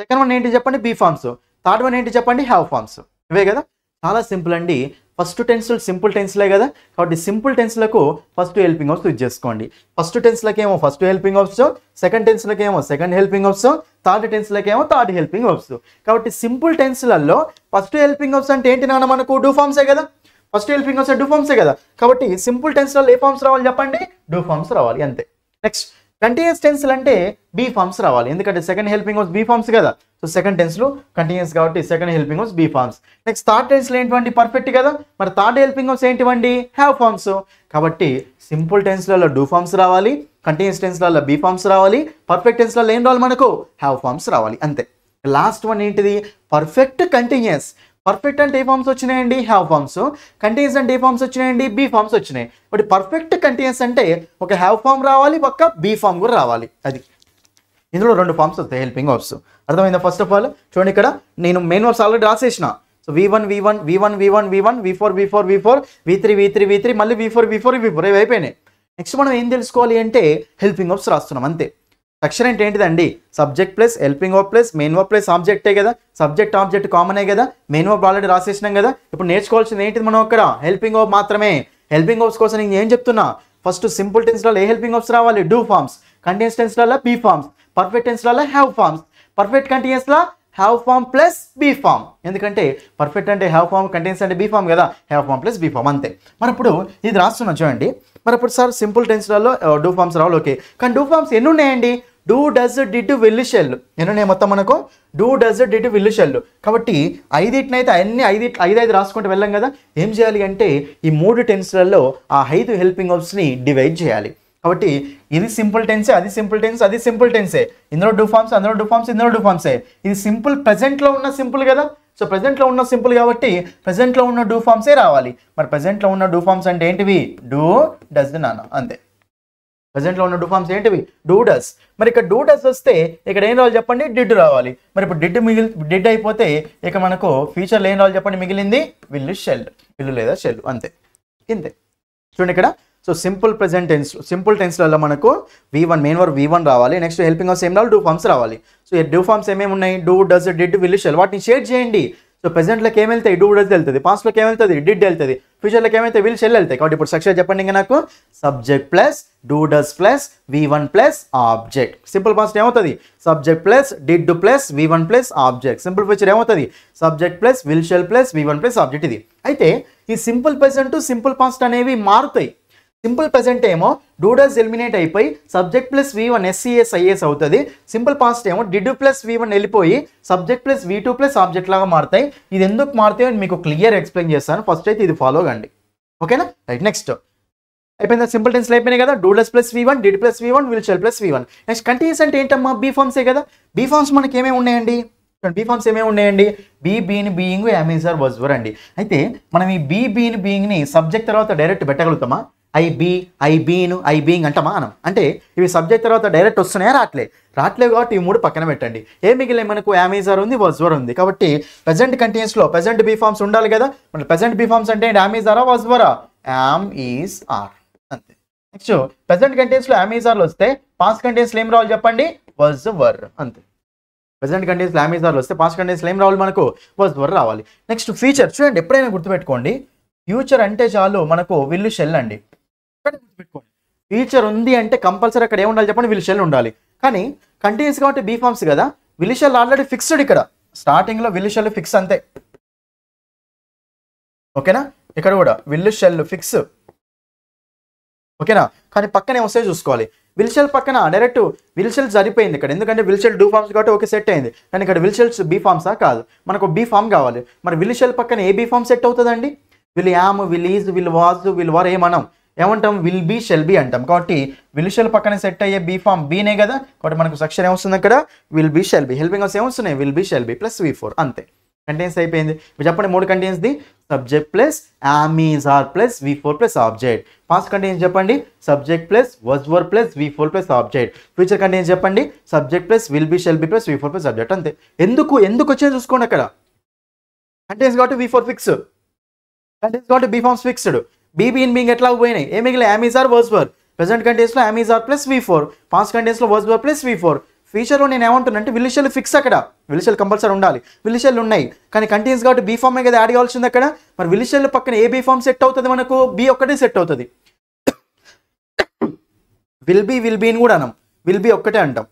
Second one ఏంటి చెప్పండి, బీ ఫార్మ్స్. థర్డ్ వన్ ఏంటి చెప్పండి, హ్యావ్ ఫార్మ్స్. ఇవే కదా, చాలా సింపుల్ అండి. ఫస్ట్ టెన్స్లు సింపుల్ టెన్స్లే కదా, కాబట్టి సింపుల్ టెన్స్లకు ఫస్ట్ హెల్పింగ్ వర్బ్స్ యూజ్ చేసుకోండి. ఫస్ట్ టెన్స్లకేమో ఫస్ట్ హెల్పింగ్ వర్బ్స్, సెకండ్ టెన్స్లకేమో సెకండ్ హెల్పింగ్ వర్బ్స్, థర్డ్ టెన్స్లకేమో థర్డ్ హెల్పింగ్ వర్బ్స్. కాబట్టి సింపుల్ టెన్స్లలో ఫస్ట్ హెల్పింగ్ వర్బ్స్ అంటే ఏంటి నాన్న, మనకు డూ ఫార్మ్సే కదా. ఫస్ట్ హెల్పింగ్ వర్బ్స్ డూ ఫార్మ్సే కదా, కాబట్టి సింపుల్ టెన్స్లలో ఏ ఫార్మ్స్ రావాలి చెప్పండి, డూ ఫార్మ్స్ రావాలి, అంతే. నెక్స్ట్ కంటిన్యూస్ టెన్స్లు అంటే బీ ఫార్మ్స్ రావాలి, ఎందుకంటే second helping verbs be forms కదా. సో సెకండ్ టెన్స్లో కంటిన్యూస్ కాబట్టి second helping verbs be forms. Next third టెన్స్లో ఏంటివండి, పర్ఫెక్ట్ కదా. మరి థర్డ్ హెల్పింగ్ వర్బ్స్ ఏంటివండి, హ్యావ్ ఫార్మ్స్. కాబట్టి సింపుల్ టెన్స్లలో డూ ఫార్మ్స్ రావాలి, కంటిన్యూస్ టెన్స్లలో బీ ఫార్మ్స్ రావాలి, పర్ఫెక్ట్ టెన్స్లలో ఏం రావాలి మనకు, హ్యావ్ ఫార్మ్స్ రావాలి, అంతే. లాస్ట్ వన్ ఏంటిది, పర్ఫెక్ట్ కంటిన్యూస్. పర్ఫెక్ట్ అంటే ఏ ఫార్మ్స్ వచ్చినాయండి, హ్యావ్ ఫార్మ్స్. కంటిన్యూస్ అంటే ఏ ఫార్మ్స్ వచ్చినాయండి, బీ ఫార్మ్స్ వచ్చినాయి. బట్ పర్ఫెక్ట్ కంటిన్యూస్ అంటే ఒక హ్యావ్ ఫార్మ్ రావాలి, ఒక బీ ఫార్మ్ కూడా రావాలి. అది ఇందులో 2 ఫార్మ్స్ వస్తాయి హెల్పింగ్ వర్బ్స్. అర్థమైందా? ఫస్ట్ ఆఫ్ ఆల్ చూడండి, ఇక్కడ నేను మెయిన్ వర్బ్స్ ఆల్రెడీ రాసేసిన. So V1 V1 V1 V1 V1 V4 V4 V4 V3 V3 V3 మళ్ళీ V4 V4 V4 ఇవి అయిపోయినాయి. నెక్స్ట్ మనం ఏం తెలుసుకోవాలి అంటే హెల్పింగ్ వర్బ్స్ రాస్తున్నాం అంతే. స్ట్రక్చర్ అంటే ఏంటిదండి, subject plus helping verb plus main verb plus ఆబ్జెక్టే కదా, సబ్జెక్ట్ ఆబ్జెక్ట్ కామనే కదా, మెయిన్ వర్బ్ ఆల్రెడీ రాసేసినాం కదా. ఇప్పుడు నేర్చుకోవాల్సింది ఏంటిది మనం అక్కడ హెల్పింగ్ వర్బ్ మాత్రమే. హెల్పింగ్ వర్బ్స్ కోసం నేను ఏం చెప్తున్నా, ఫస్ట్ సింపుల్ టెన్స్లలో ఏ హెల్పింగ్ వర్బ్స్ రావాలి, డూ ఫార్మ్స్, కంటిన్యూస్ టెన్స్లలో బీ ఫార్మ్స్, పర్ఫెక్ట్ టెన్స్లలో హ్యావ్ ఫార్మ్స్, పర్ఫెక్ట్ కంటిన్యూస్లో have form plus be form. ఎందుకంటే పర్ఫెక్ట్ అంటే హ్యావ్ ఫార్మ్, కంటిన్యూస్ అంటే బీ ఫార్మ్ కదా, have form plus be form అంతే. మరి ఇప్పుడు ఇది రాస్తున్నాం చూడండి. మరి ఇప్పుడు సార్ సింపుల్ టెన్స్లలో డూ ఫార్మ్స్ రావాలి, ఓకే. కానీ డూ ఫార్మ్స్ ఎన్ని ఉన్నాయండి, do does did will shell ఎన్ని ఉన్నాయి మొత్తం మనకు, do does did will shell. కాబట్టి ఐదిటినైతే అన్ని ఐదు రాసుకుంటూ వెళ్ళాం కదా. ఏం చేయాలి అంటే ఈ 3 టెన్స్లలో ఆ 5 హెల్పింగ్ వర్బ్స్ని డివైడ్ చేయాలి. కాబట్టి ఇది సింపుల్ టెన్సే, అది సింపుల్ టెన్స్, అది సింపుల్ టెన్సే, ఇందులో డూ ఫార్మ్స్, అందులో డూ ఫార్మ్స్, ఇందులో డూ ఫార్మ్సే. ఇది సింపుల్ ప్రెజెంట్లో ఉన్న సింపుల్ కదా. సో ప్రెజెంట్లో ఉన్న సింపుల్ కాబట్టి ప్రెజెంట్లో ఉన్న డూ ఫార్మ్సే రావాలి. మరి ప్రెజెంట్లో ఉన్న డూ ఫార్మ్స్ అంటే ఏంటివి, డూ డస్ నాన్న అంతే. ప్రెజెంట్లో ఉన్న డూ ఫార్మ్స్ ఏంటివి, డూ డస్. మరి ఇక్కడ డూ డస్ వస్తే ఇక్కడ ఏం రావాలి చెప్పండి, డిడ్ రావాలి. మరి ఇప్పుడు డిడ్ అయిపోతే ఇక మనకు ఫ్యూచర్లో ఏం రావాలి చెప్పండి, మిగిలింది విల్ షెల్, విల్లు లేదా షెల్ అంతే. ఇంతే చూడండి ఇక్కడ. So simple present tense, simple టెన్స్లలో మనకు V1 మెయిన్ వర్బ్ V1 రావాలి. నెక్స్ట్ హెల్పింగ్ వర్బ్స్ ఏం రావాలి, డూ ఫార్మ్స్ రావాలి. సో డూ ఫార్మ్స్ ఏమేమి ఉన్నాయి, do does did will shell, వాటిని షేర్ చేయండి. సో ప్రెజెంట్లోకి ఏమి వెళ్తాయి, డూ డస్ వెళ్తుంది, పాస్ట్లోకి ఏమి వెళ్తుంది, డిడ్ వెళ్తుంది, ఫ్యూచర్లోకి ఏమైతే విల్ షెల్ వెళ్తాయి. కాబట్టి ఇప్పుడు స్ట్రక్చర్ చెప్పండి ఇంకా నాకు, subject plus do does plus V1 plus object. Simple past ఏమవుతుంది, subject plus did plus V1 plus object. Simple future ఏమవుతుంది, subject plus will shall plus V1 plus object. ఇది అయితే ఈ సింపుల్ ప్రెజెంట్ సింపుల్ పాస్ట్ అనేవి మారుతాయి. Simple present ఏమో do does eliminate అయిపోయి subject plus V1 SCS IS అవుతుంది. Simple past ఏమో డిడ్ ప్లస్ V1 వెళ్ళిపోయి subject plus V2 plus object లాగా మారుతాయి. ఇది ఎందుకు మారుతాయో మీకు క్లియర్ ఎక్స్ప్లెయిన్ చేస్తాను. ఫస్ట్ అయితే ఇది ఫాలో కండి, ఓకేనా. రైట్, నెక్స్ట్ అయిపోయిందా, సింపుల్ టెన్స్లో అయిపోయినాయి కదా, do does plus V1, did plus V1, will shall plus V1. Next continuous అంటే ఏంటమ్మా, బీ ఫార్మ్సే కదా. బీ ఫార్మ్స్ మనకి ఏమేమి ఉన్నాయండి, బీ ఫార్మ్స్ ఏమేమి ఉన్నాయండి, be been being am is are was were అండి. అయితే మనం ఈ బీ బీన్ బీయింగ్ని సబ్జెక్ట్ తర్వాత డైరెక్ట్ పెట్టగలుగుతామా, ఐ బీయింగ్ అంటామా అనం. అంటే ఇవి సబ్జెక్ట్ తర్వాత డైరెక్ట్ వస్తున్నాయా, రావట్లేవు కాబట్టి ఈ 3 పక్కన పెట్టండి. ఏ మిగిలే మనకు యామీజార్ ఉంది, వజ్వర్ ఉంది. కాబట్టి ప్రెజెంట్ కంటిన్యూస్లో ప్రెజెంట్ బీ ఫార్మ్స్ ఉండాలి కదా. మన ప్రెజెంట్ బీ ఫార్మ్స్ అంటే యామీజారా వజ్వరా, యామ్ ఈజ్ ఆర్ అంతే. నెక్స్ట్ ప్రెజెంట్ కంటిన్యూస్లో యామీజార్లు వస్తే పాస్ట్ కంటిన్యూస్లో ఏం రావాలి చెప్పండి, వజ్వర్ అంతే. ప్రెజెంట్ కంటిన్యూస్లో యామీజార్లు వస్తే పాస్ట్ కంటిన్యూస్లో ఏం రావాలి మనకు, వజ్వర్ రావాలి. నెక్స్ట్ ఫ్యూచర్ చూడండి, ఎప్పుడైనా గుర్తుపెట్టుకోండి, ఫ్యూచర్ అంటే చాలు మనకు విల్ షెల్ అండి. గుర్తుపెట్టుకోండి, ఫ్యూచర్ ఉంది అంటే కంపల్సరీ అక్కడ ఏముండాలి చెప్పండి, విల్ షెల్ ఉండాలి. కానీ కంటిన్యూస్ కాబట్టి బీ ఫార్మ్స్ కదా, విల్ షెల్ ఆల్రెడీ ఫిక్స్డ్. ఇక్కడ స్టార్టింగ్లో విల్ షెల్ ఫిక్స్ అంతే, ఓకేనా. ఇక్కడ కూడా విల్ షెల్ ఫిక్స్, ఓకేనా. కానీ పక్కనే వస్తే చూసుకోవాలి, విల్ షెల్ పక్కన డైరెక్ట్ విల్ షెల్ సరిపోయింది ఇక్కడ. ఎందుకంటే విల్ షెల్ డూ ఫార్మ్స్ కాబట్టి ఓకే సెట్ అయింది. కానీ ఇక్కడ విల్ షెల్స్ బీ ఫార్మ్సా కాదు, మనకు బీ ఫార్మ్ కావాలి. మరి విల్ షెల్ పక్కన ఏ బీ ఫార్మ్ సెట్ అవుతుందండి, will am, will is, will was, will were ఏమంటాం, విల్ బీ షెల్ బీ అంటాం. కాబట్టి విల్ షెల్ పక్కన సెట్ అయ్యే బీ ఫార్మ్ బీనే కదా. కాబట్టి మనకు స్ట్రక్చర్ ఏమొస్తుంది అక్కడ, will be shall be. Helping verbs ఏమొస్తున్నాయి, will be shall be plus V4 అంతే. కంటిన్యూస్ అయిపోయింది. ఇప్పుడు చెప్పండి 3 కంటిన్యూస్ది, subject plus am is are plus V4 plus object. Past continuous చెప్పండి, subject plus was were plus V4 plus object. Future continuous చెప్పండి, subject plus will be shall be plus V4 plus object అంతే. ఎందుకు వచ్చేది చూసుకోండి, అక్కడ కంటిన్యూస్ కాబట్టి V4 ఫిక్స్, కంటిన్యూస్ కాబట్టి be forms fixed. Be been being ఎట్లా పోయినాయి, ఏ మిగిలిన యామీజ్ ఆర్ వజ్వర్. ప్రెజెంట్ కంటిన్యూస్లో am is are plus V4, past కంటిన్యూస్లో వజ్వర్ ప్లస్ V4. ఫ్యూచర్లో నేను ఏమంటున్నా అంటే విల్ షెల్ ఫిక్స్, అక్కడ విల్ షెల్ కంపల్సరీ ఉండాలి. విల్ షెల్ ఉన్నాయి కానీ కంటిన్యూస్ కాబట్టి బీ ఫార్మే కదా యాడ్ కావాల్సింది అక్కడ. మరి విల్ షెల్ పక్కన ఏ బీ ఫార్మ్ సెట్ అవుతుంది మనకు, బీ ఒక్కటే సెట్ అవుతుంది. విల్ బీని కూడా అనం, విల్ బీ ఒక్కటే అంటాం.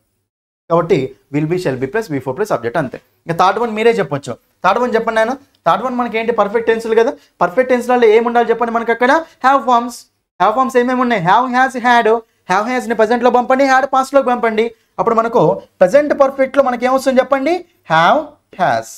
కాబట్టి will be shall be plus V4 plus subject అంతే. ఇంకా థర్డ్ వన్ మీరే చెప్పొచ్చు. థర్డ్ వన్ చెప్పండి నేను. థర్డ్ వన్ మనకి ఏంటి, పర్ఫెక్ట్ టెన్స్లు కదా. పర్ఫెక్ట్ టెన్స్లలో ఏమి ఉండాలి చెప్పండి మనకి అక్కడ, హ్యావ్ ఫార్మ్స్. హ్యావ్ ఫార్మ్స్ ఏమేమి ఉన్నాయి, హ్యావ్, హ్యాస్, హ్యాడ్. హ్యావ్ హ్యాస్ని ప్రెజెంట్లో పంపండి, హ్యాడ్ పాస్ట్లోకి పంపండి. అప్పుడు మనకు ప్రెజెంట్ పర్ఫెక్ట్లో మనకి ఏమొస్తుంది చెప్పండి, హ్యావ్, హ్యాస్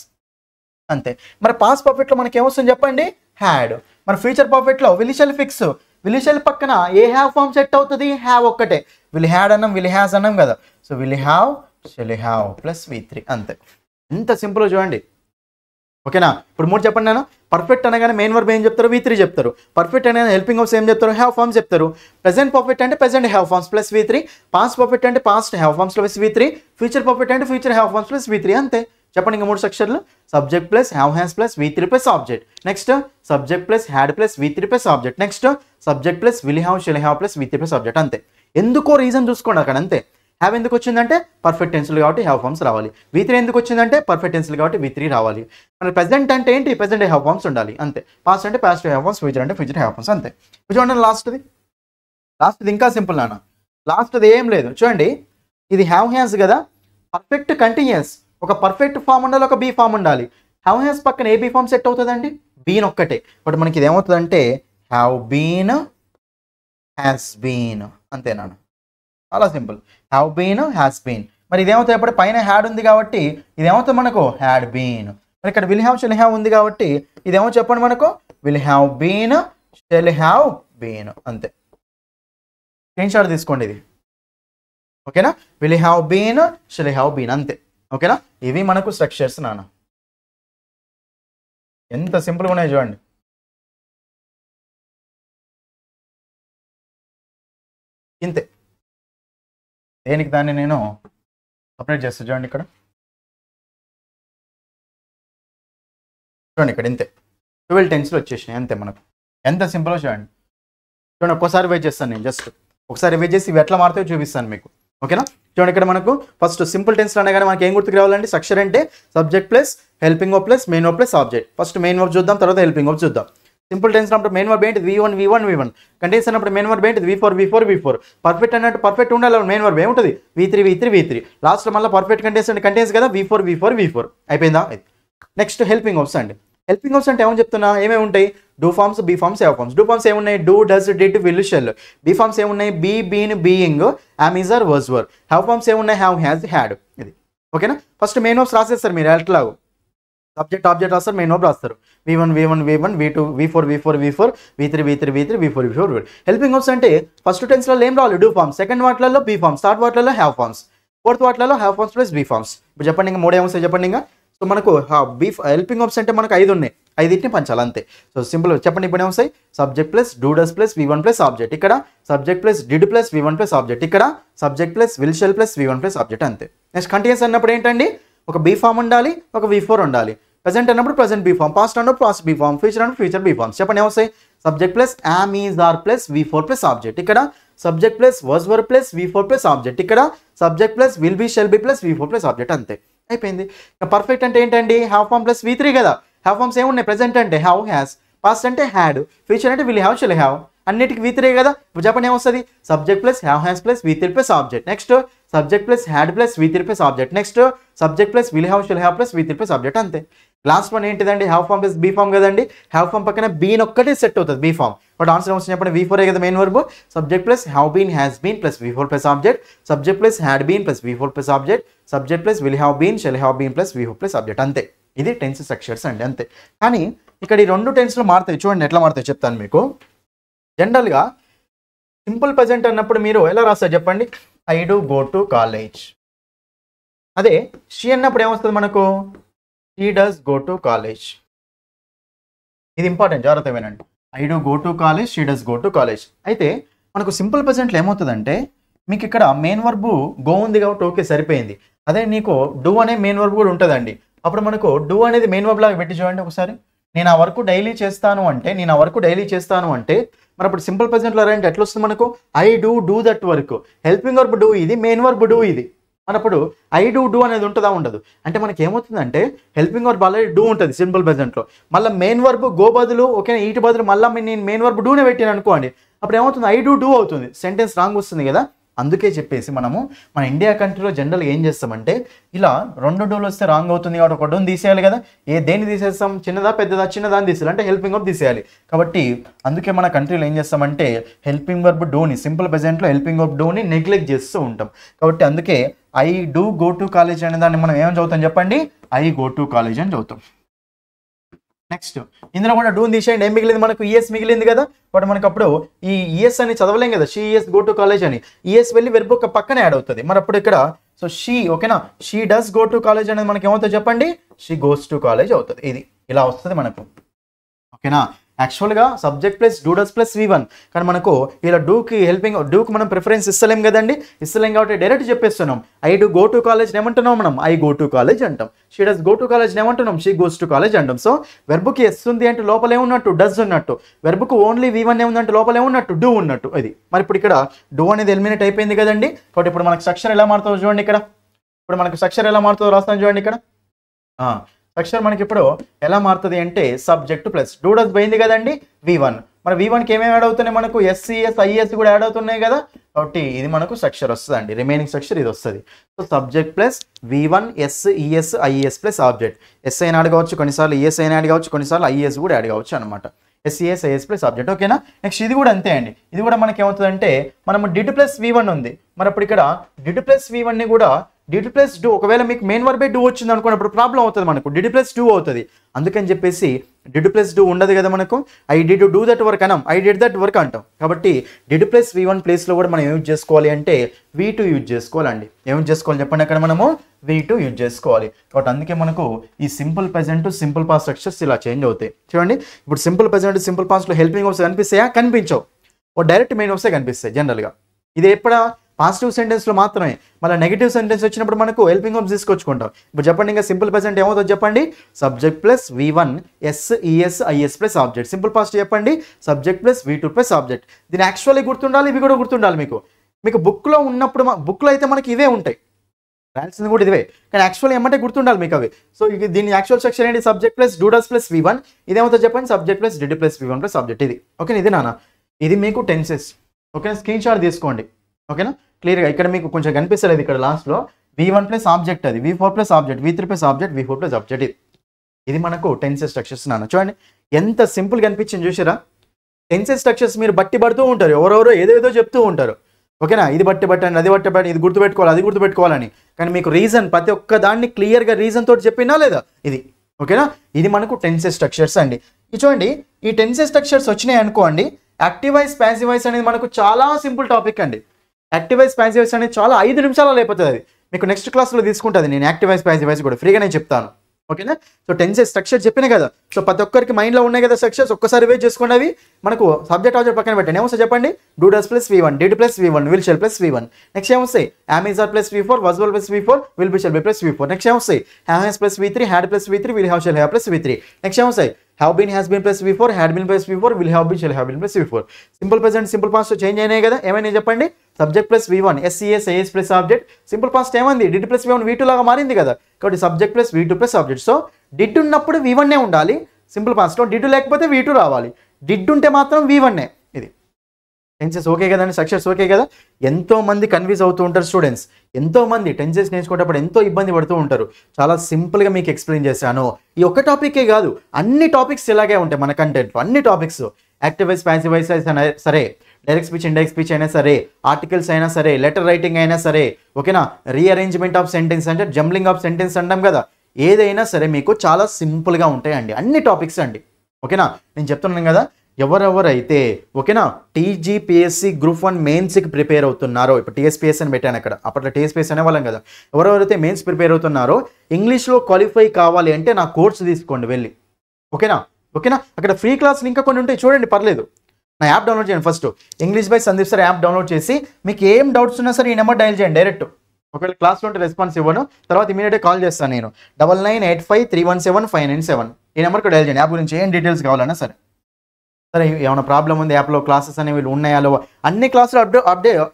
అంతే. మరి పాస్ట్ పర్ఫెక్ట్లో మనకి ఏమొస్తుంది చెప్పండి, హ్యాడ్. మరి ఫ్యూచర్ పర్ఫెక్ట్లో will shall fix. Will shall పక్కన ఏ హ్యావ్ ఫార్మ్ సెట్ అవుతుంది, హ్యావ్ ఒక్కటే. విల్ హ్యాడ్ అన్నాం, విల్ హ్యాస్ అన్నాం కదా. So will have, shall have plus V3 అంతే. ఎంత సింపుల్ చూడండి, ఓకేనా. ఇప్పుడు 3 చెప్పండి నేను. పర్ఫెక్ట్ అనగానే మెయిన్ వర్బ్ ఏం చెప్తారు, V3 చెప్తారు. పర్ఫెక్ట్ అనగానే హెల్పింగ్ వర్బ్స్ ఏం చెప్తారు, హ్యావ్ ఫార్మ్స్ చెప్తారు. ప్రెజెంట్ పర్ఫెక్ట్ అంటే present have forms plus V3. Past perfect అంటే past have forms plus V3. Future perfect అంటే future have forms plus V3 అంతే. చెప్పండి ఇంకా 3 స్ట్రక్చర్లు. Subject plus have has plus V3 plus object. Next subject plus had plus V3 plus object. Next subject plus will have shall have plus V3 plus object. అంతే. ఎందుకో reason చూసుకోండి అక్కడ, అంతే. Have ఎందుకు వచ్చిందంటే పర్ఫెక్ట్ టెన్స్లు కాబట్టి హ్యావ్ ఫార్మ్స్ రావాలి. V3 ఎందుకు వచ్చిందంటే పర్ఫెక్ట్ టెన్స్లు కాబట్టి V3 రావాలి. మన ప్రెజెంట్ అంటే ఏంటి, ప్రెజెంట్ హ్యావ్ ఫార్మ్స్ ఉండాలి, అంతే. పాస్ట్ అంటే పాస్ట్ హ్యావ్ ఫార్మ్స్, ఫ్యూచర్ అంటే ఫ్యూచర్ హ్యావ్ ఫార్మ్స్, అంతే. చూడండి లాస్ట్ది ఇంకా సింపుల్ నాన్న. లాస్ట్ది ఏం లేదు చూడండి, ఇది హ్యావ్ హ్యాస్ కదా, పర్ఫెక్ట్ కంటిన్యూస్. ఒక పర్ఫెక్ట్ ఫామ్ ఉండాలి, ఒక బీ ఫామ్ ఉండాలి. హ్యావ్ హ్యాస్ పక్కన ఏ బీ ఫామ్ సెట్ అవుతుందండి, బీన్ ఒక్కటే. బట్ మనకి ఇది ఏమవుతుందంటే హ్యావ్ బీన్ హ్యాస్ బీన్, అంతేనా, చాలా simple. Have been has been. మరి ఇదేమవుతుంది, ఎప్పుడు పైన హ్యాడ్ ఉంది కాబట్టి ఇదేమవుతుంది మనకు హ్యాడ్ బీన్. మరి ఇక్కడ విల్ హ్యావ్ షెల్ హ్యావ్ ఉంది కాబట్టి ఇదేమో చెప్పండి మనకు will have been shall have been, అంతే. స్క్రీన్ షాట్ తీసుకోండి ఇది, ఓకేనా. Will have been shall have been, అంతే, ఓకేనా. ఇవి మనకు స్ట్రక్చర్స్ నాన్న, ఎంత సింపుల్గా ఉన్నాయి చూడండి. ఇంతే, దేనికి దాన్ని నేను సపరేట్ చేస్తాను చూడండి. ఇక్కడ చూడండి, ఇక్కడ ఇంతే 12 టెన్స్లు వచ్చేసినాయి, అంతే. మనకు ఎంత సింపుల్గా చూడండి. చూడండి ఒక్కసారి వెయిట్ చేస్తాను నేను, జస్ట్ ఒకసారి వెయిట్ చేసి ఇవి ఎట్లా మారుతాయో చూపిస్తాను మీకు, ఓకేనా. చూడండి ఇక్కడ మనకు ఫస్ట్ సింపుల్ టెన్స్లు అనే కానీ మనకి ఏం గుర్తుకు రావాలండి, స్ట్రక్చర్ అంటే subject plus helping verb plus main verb plus object. First main verb చూద్దాం, తర్వాత హెల్పింగ్ వర్బ్ చూద్దాం. సింపుల్ టెన్స్ అన్నప్పుడు మెయిన్ వర్బ్ ఏంటి V1 కంటిన్యూస్ అన్నప్పుడు మెయిన్ వర్బ్ ఏంటి V4. పర్ఫెక్ట్ అన్నట్టు పర్ఫెక్ట్ ఉండాలి, మెయిన్ వర్బ్ ఏముంటుంది V3. లాస్ట్ మళ్ళీ పర్ఫెక్ట్ కంటిన్యూస్ కదా V4 అయిపోయిందా. నెక్స్ట్ హెల్పింగ్ వర్బ్స్ అండి. హెల్పింగ్ వర్బ్స్ అంటే ఏమని చెప్తున్నా, ఏమేమి ఉంటాయి, do forms, be forms, have forms. Do forms ఏమున్నాయి, do, does, did, will, shall. Be forms ఏమున్నాయి, be, been, being, am, is, are, was, were. Have forms ఏమున్నాయి, హ్యావ్, హ్యాస్, హ్యాడ్. ఇది ఓకేనా. ఫస్ట్ మెయిన్ వర్బ్స్ రాసేస్తారు మీరు ఎట్లాగో, subject object రాస్తారు, main verb రాస్తారు. V1 V2 V4 V3 V4. Helping verbs అంటే ఫస్ట్ టెన్స్లో ఏం రావాలి, డూ ఫార్మ్స్. సెకండ్ వాటిలలో బీ ఫార్మ్స్. థర్డ్ వాటిలలో హ్యావ్ ఫార్మ్స్. ఫోర్త్ వాటిలలో have forms plus be forms. ఇప్పుడు చెప్పండి ఇంకా 3 ఏమొస్తాయి చెప్పండి ఇంకా. సో మనకు హెల్పింగ్ వర్బ్స్ అంటే మనకు 5 ఉన్నాయి, 5ని పంచాలి, అంతే. సో సింపుల్ చెప్పండి ఇప్పుడు ఏమొస్తాయి, subject plus do does plus V1 plus object. ఇక్కడ subject plus did plus V1 plus object. ఇక్కడ subject plus will shall plus V1 plus object, అంతే. నెక్స్ట్ కంటిన్యూస్ అన్నప్పుడు ఏంటండి, ఒక బీ ఫామ్ ఉండాలి, ఒక V4 ఉండాలి. ప్రెజెంట్ అన్నప్పుడు ప్రెజెంట్ బీ ఫామ్, పాస్ట్ అన్నప్పుడు పాస్ట్ బీ ఫామ్, ఫ్యూచర్ అన్నప్పుడు ఫ్యూచర్ బీ ఫామ్స్. చెప్పండి ఏమొస్తాయి, subject plus am, is, are plus V4 plus object. ఇక్కడ subject plus was, were plus V4 plus object. ఇక్కడ subject plus will be, shall be plus V4 plus object, అంతే. అయిపోయింది. Perfect అంటే ఏంటండి, have form plus V3 కదా. Have forms ఏమున్నాయి, present అంటే have, has, past అంటే హ్యాడ్, ఫ్యూచర్ అంటే విల్ హ్యావ్, షెల్ హ్యావ్. అన్నిటికి V3 కదా. ఇప్పుడు చెప్పండి ఏమొస్తుంది, subject plus have has plus V3 plus object. Next subject plus had plus V3 plus object. Next subject plus will have, shall have plus V3 plus object, అంతే. Last one ఏంటిదండి, have form plus be form కదండి. Have form పక్కన been ఒక్కటే set అవుతుంది, be form. But answer ఏమొస్తుంది చెప్పండి, V4 కదా main verb. Subject plus have been has been plus V4 plus object. Subject plus had been plus V4 plus object. Subject plus will have been, shall have been plus V4 plus object, అంతే. ఇది tense structures అండి, అంతే. కానీ ఇక్కడ ఈ 2 టెన్స్లు మారుతాయి, చూడండి ఎట్లా మారుతాయి చెప్తాను మీకు. జనరల్గా సింపుల్ ప్రెజెంట్ అన్నప్పుడు మీరు ఎలా రాస్తారు చెప్పండి, I do go to college. అదే షీ అన్నప్పుడు ఏమొస్తుంది మనకు, she does go to college. ఇది ఇంపార్టెంట్, జాగ్రత్త వినండి. I do go to college, she does go to college. అయితే మనకు సింపుల్ ప్రెజెంట్లో ఏమవుతుందంటే మీకు ఇక్కడ మెయిన్ వర్బ్ గో ఉంది కాబట్టి ఓకే సరిపోయింది. అదే నీకు డూ అనే మెయిన్ వర్బ్ కూడా ఉంటుందండి. అప్పుడు మనకు డూ అనేది మెయిన్ వర్బ్ లాగా పెట్టి చూడండి ఒకసారి. నేను ఆ వర్క్ డైలీ చేస్తాను అంటే మరి అప్పుడు సింపుల్ ప్రెజెంట్లో రాయండి ఎట్లా వస్తుంది మనకు, I do that work. Helping verb do ఇది, మెయిన్ వర్బ్ డూ ఇది. మనప్పుడు ఐ డూ అనేది ఉంటుందా ఉండదు. అంటే మనకి ఏమవుతుందంటే హెల్పింగ్ వర్బ్ ఆల్రెడీ డూ ఉంటుంది సింపుల్ ప్రెజెంట్లో. మళ్ళీ మెయిన్ వర్బ్ గో బదులు ఓకే ఈటి బదులు మళ్ళీ నేను మెయిన్ వర్బ్ డూనే పెట్టాను అనుకోండి, అప్పుడు ఏమవుతుంది ఐ డూ అవుతుంది, సెంటెన్స్ రాంగ్ వస్తుంది కదా. అందుకే చెప్పేసి మనము మన ఇండియా కంట్రీలో జనరల్గా ఏం చేస్తామంటే ఇలా 2 డూలు వస్తే రాంగ్ అవుతుంది కాబట్టి ఒక డూని తీసేయాలి కదా. దేన్ని తీసేస్తాం, చిన్నదా పెద్దదా, చిన్నదాన్ని తీసేయాలి అంటే హెల్పింగ్ వర్బ్ తీసేయాలి. కాబట్టి అందుకే మన కంట్రీలో ఏం చేస్తామంటే హెల్పింగ్ వర్బ్ డూని సింపుల్ ప్రెజెంట్లో హెల్పింగ్ వర్బ్ డూని నెగ్లెక్ట్ చేస్తూ ఉంటాం. కాబట్టి అందుకే I do go to college అనే దాన్ని మనం ఏమని చదువుతాం చెప్పండి, ఐ గో టు కాలేజ్ అని చదువుతాం. నెక్స్ట్ ఇందులో కూడా డూని తీసేయండి, ఏం మిగిలింది మనకు, ఈఎస్ మిగిలింది కదా. బట్ మనకు అప్పుడు ఈ ఈఎస్ అని చదవలేం కదా, she ES go to college అని. ఈఎస్ వెళ్ళి వెర్బ్ ఒక పక్కనే యాడ్ అవుతుంది. మరి అప్పుడు ఇక్కడ సో షీ ఓకేనా, she does go to college అనేది మనకి ఏమవుతుంది చెప్పండి, షీ గోస్ టు కాలేజ్ అవుతుంది. ఇది ఇలా వస్తుంది మనకు, ఓకేనా. యాక్చువల్గా subject plus do does plus V1, కానీ మనకు ఇలా డూకి డూకి మనం ప్రిఫరెన్స్ ఇస్తలేం కదండి, ఇస్తలేం కాబట్టి డైరెక్ట్ చెప్పేస్తున్నాం. I do go to college ఏమంటున్నాం మనం, ఐ గో టు కాలేజ్ అంటాం. She does go to college ఏమంటున్నాం, షీ గోస్ టు కాలేజ్ అంటాం. సో వెర్బుకి ఎస్ ఉంది అంటే లోపల ఏమున్నట్టు, డస్ ఉన్నట్టు. వెర్బుకు ఓన్లీ V1 ఏముందంటే లోపల ఏమున్నట్టు, డూ ఉన్నట్టు. అది మరి ఇప్పుడు ఇక్కడ డూ అనేది ఎలిమినేట్ అయిపోయింది కదండి. కాబట్టి ఇప్పుడు మనకు స్ట్రక్చర్ ఎలా మారుతుందో చూడండి. ఇక్కడ ఇప్పుడు మనకు స్ట్రక్చర్ ఎలా మారుతుందో రాస్తాను చూడండి. ఇక్కడ స్ట్రక్చర్ మనకి ఇప్పుడు ఎలా మారుతుంది అంటే సబ్జెక్ట్ ప్లస్ డూ డస్ పోయింది కదండి V1. మరి V1కి ఏమేమి యాడ్ అవుతున్నాయి మనకు, SCS IS కూడా యాడ్ అవుతున్నాయి కదా. కాబట్టి ఇది మనకు స్ట్రక్చర్ వస్తుంది అండి, రిమైనింగ్ స్ట్రక్చర్ ఇది వస్తుంది. So subject plus V1 SES IS plus object. S అయినా యాడ్ కావచ్చు కొన్నిసార్లు, ES అయినా యాడ్ కావచ్చు కొన్నిసార్లు, IS కూడా యాడ్ కావచ్చు అనమాట. SES IS plus object. ఓకేనా. నెక్స్ట్ ఇది కూడా అంతే అండి. ఇది కూడా మనకి ఏమవుతుందంటే మనము డిడ్ ప్లస్ V1 ఉంది. మరి అప్పుడు ఇక్కడ డిడ్ ప్లస్ V1ని కూడా డిడ్ ప్లస్ డూ, ఒకవేళ మీకు మెయిన్ వర్బే డూ వచ్చింది అనుకున్నప్పుడు ప్రాబ్లం అవుతుంది మనకు, డిడ్ ప్లస్ డూ అవుతుంది. అందుకని చెప్పేసి డిడ్ ప్లస్ డూ ఉండదు కదా మనకు, I did do that work అనం, ఐ డిడ్ దట్ వర్క్ అంటాం. కాబట్టి డిడ్ ప్లస్ V1 ప్లేస్లో కూడా మనం యూజ్ చేసుకోవాలి అంటే V2 యూజ్ చేసుకోవాలండి. ఏం చేసుకోవాలి చెప్పండి, అక్కడ మనము V2 యూజ్ చేసుకోవాలి. కాబట్టి అందుకే మనకు ఈ simple present simple past structures ఇలా చేంజ్ అవుతాయి. చూడండి ఇప్పుడు సింపుల్ ప్రెజెంట్ సింపుల్ పాస్ట్లో హెల్పింగ్ వర్బ్స్ కనిపిస్తాయా, కనిపించవు. ఓ డైరెక్ట్ మెయిన్ వర్బ్సే కనిపిస్తాయి జనరల్గా. ఇది ఎప్పుడ పాజిటివ్ సెంటెన్స్లో మాత్రమే. మళ్ళీ నెగిటివ్ సెంటెన్స్ వచ్చినప్పుడు మనకు హెల్పింగ్ వర్బ్స్ తీసుకొచ్చుకుంటాం. ఇప్పుడు చెప్పండి ఇంకా సింపుల్ ప్రెజెంట్ ఏమవుతుంది చెప్పండి, subject plus V1 SES IS plus object. Simple past చెప్పండి subject plus V2 plus object. దీని యాక్చువల్లీ గుర్తుండాలి, ఇవి కూడా గుర్తుండాలి మీకు బుక్లో ఉన్నప్పుడు. బుక్లో అయితే మనకి ఇవే ఉంటాయి, రాయాల్సింది కూడా ఇవే, కానీ యాక్చువల్లీ ఏమంటే గుర్తుండాలి మీకు అవి. సో దీని యాక్చువల్ సెక్షన్ ఏంటి, subject plus do does plus V1. ఇదేమవుతుంది చెప్పండి, subject plus did plus V1 plus object. ఇది ఓకేనా. ఇది నాన్న ఇది మీకు టెన్సెస్. ఓకేనా, స్క్రీన్ షాట్ తీసుకోండి. ఓకేనా క్లియర్గా. ఇక్కడ మీకు కొంచెం కనిపిస్తలేదు ఇక్కడ లాస్ట్లో V1 ప్లస్ ఆబ్జెక్ట్, అది V4 plus object, V3 plus object, V4 plus object. ఇది మనకు టెన్సెస్ స్ట్రక్చర్స్ నాన్న. చూడండి ఎంత సింపుల్గా అనిపించింది చూసారా. టెన్సెస్ స్ట్రక్చర్స్ మీరు బట్టి పడుతూ ఉంటారు, ఎవరెవరో ఏదేదో చెప్తూ ఉంటారు. ఓకేనా, ఇది బట్టి పట్టండి, అది బట్టి పట్టండి, ఇది గుర్తుపెట్టుకోవాలి, అది గుర్తుపెట్టుకోవాలని. కానీ మీకు రీజన్ ప్రతి ఒక్క దాన్ని క్లియర్గా రీజన్ తోటి చెప్పినా లేదా ఇది. ఓకేనా, ఇది మనకు టెన్సెస్ స్ట్రక్చర్స్ అండి. ఇది చూడండి, ఈ టెన్సెస్ స్ట్రక్చర్స్ వచ్చినాయి అనుకోండి, యాక్టివ్ వాయిస్ ప్యాసివ్ వాయిస్ అనేది మనకు చాలా సింపుల్ టాపిక్ అండి. యాక్టివ్ వాయిస్ ప్యాసివ్ వాయిస్ అనేది చాలా 5 నిమిషాలలో అయిపోతుంది. అది మీకు నెక్స్ట్ క్లాస్లో తీసుకుంటుంది. నేను యాక్టివ్ వాయిస్ ప్యాసివ్ వాయిస్ కూడా ఫ్రీగానే చెప్తాను. ఓకేనా. సో టెన్సెస్ స్ట్రక్చర్ చెప్పినా కదా. సో ప్రతి ఒక్కరికి మైండ్లో ఉన్నాయి కదా స్ట్రక్చర్స్, ఒక్కసారి వేట్ చేసుకోండి. అవి మనకు సబ్జెక్ట్ ఆబ్జెక్ట్ పక్కన పెట్టండి. ఏమొస్తాయి చెప్పండి, do does plus V1, did plus V1, will shall plus V1. Next ఏమొస్తాయి, am is are plus V4, was were plus V4, will be shall be plus V4. Next ఏమొస్తాయి, have has plus V3, had plus V3, will have shall have plus V3. Next ఏమొస్తాయి, have been has been plus V4, had been plus V4, will have been shall have been plus V4. Simple present simple past change అయినాయి కదా. ఏమైనా చెప్పండి, subject plus V1 SES IS plus object. Simple past ఏమంది, did plus V1 V2 లాగా మారింది కదా. కాబట్టి subject plus V2 plus object. So did ఉన్నప్పుడు V1 ఉండాలి సింపుల్ పాస్ట్లో, డిడ్ లేకపోతే V2 రావాలి. డిడ్ ఉంటే మాత్రం V1. ఇది టెన్సెస్ ఓకే కదండి, స్ట్రక్చర్స్ ఓకే కదా. ఎంతో మంది కన్ఫ్యూజ్ అవుతూ ఉంటారు స్టూడెంట్స్, ఎంతో మంది టెన్సెస్ నేర్చుకునేటప్పుడు ఎంతో ఇబ్బంది పడుతూ ఉంటారు. చాలా సింపుల్గా మీకు ఎక్స్ప్లెయిన్ చేశాను. ఈ ఒక్క టాపికే కాదు, అన్ని టాపిక్స్ ఇలాగే ఉంటాయి మన కంటెంట్లో. అన్ని topics active voice passive voice అయినా సరే, డైరెక్ట్ స్పీచ్ ఇండైరెక్ట్ స్పీచ్ అయినా సరే, ఆర్టికల్స్ అయినా సరే, లెటర్ రైటింగ్ అయినా సరే. ఓకేనా, రీఅరేంజ్మెంట్ ఆఫ్ సెంటెన్స్ అంటే జంబ్లింగ్ ఆఫ్ సెంటెన్స్ అంటాం కదా. ఏదైనా సరే మీకు చాలా సింపుల్గా ఉంటాయండి అన్ని టాపిక్స్ అండి. ఓకేనా, నేను చెప్తున్నాను కదా, ఎవరెవరైతే ఓకేనా TGPSC గ్రూప్ 1 మెయిన్స్కి ప్రిపేర్ అవుతున్నారో, ఇప్పుడు TSPS అని పెట్టాను అక్కడ, అప్పట్లో TSPS అనేవాళ్ళం కదా. ఎవరెవరైతే మెయిన్స్ ప్రిపేర్ అవుతున్నారో, ఇంగ్లీష్లో క్వాలిఫై కావాలి అంటే నా కోర్స్ తీసుకోండి వెళ్ళి. ఓకేనా, అక్కడ ఫ్రీ క్లాసులు ఇంకా కొన్ని ఉంటాయి చూడండి, పర్లేదు. నా యాప్ డౌన్లోడ్ చేయండి. First English by Sandeep sir app download చేసి మీకు ఏం డౌట్స్ ఉన్నా సరే ఈ నెంబర్ డైల్ చేయండి డైరెక్ట్. ఒకవేళ క్లాస్లో ఉంటే రెస్పాన్స్ ఇవ్వను, తర్వాత ఇమీడియట్గా కాల్ చేస్తాను నేను. 9985317597 ఈ నెంబర్కి డైల్ చేయండి. యాప్ గురించి ఏం డీటెయిల్స్ కావాలన్నా సరే. ఏమైనా ప్రాబ్లం ఉంది యాప్లో, క్లాసెస్ అనేవి ఉన్నాయా, అన్ని క్లాసులు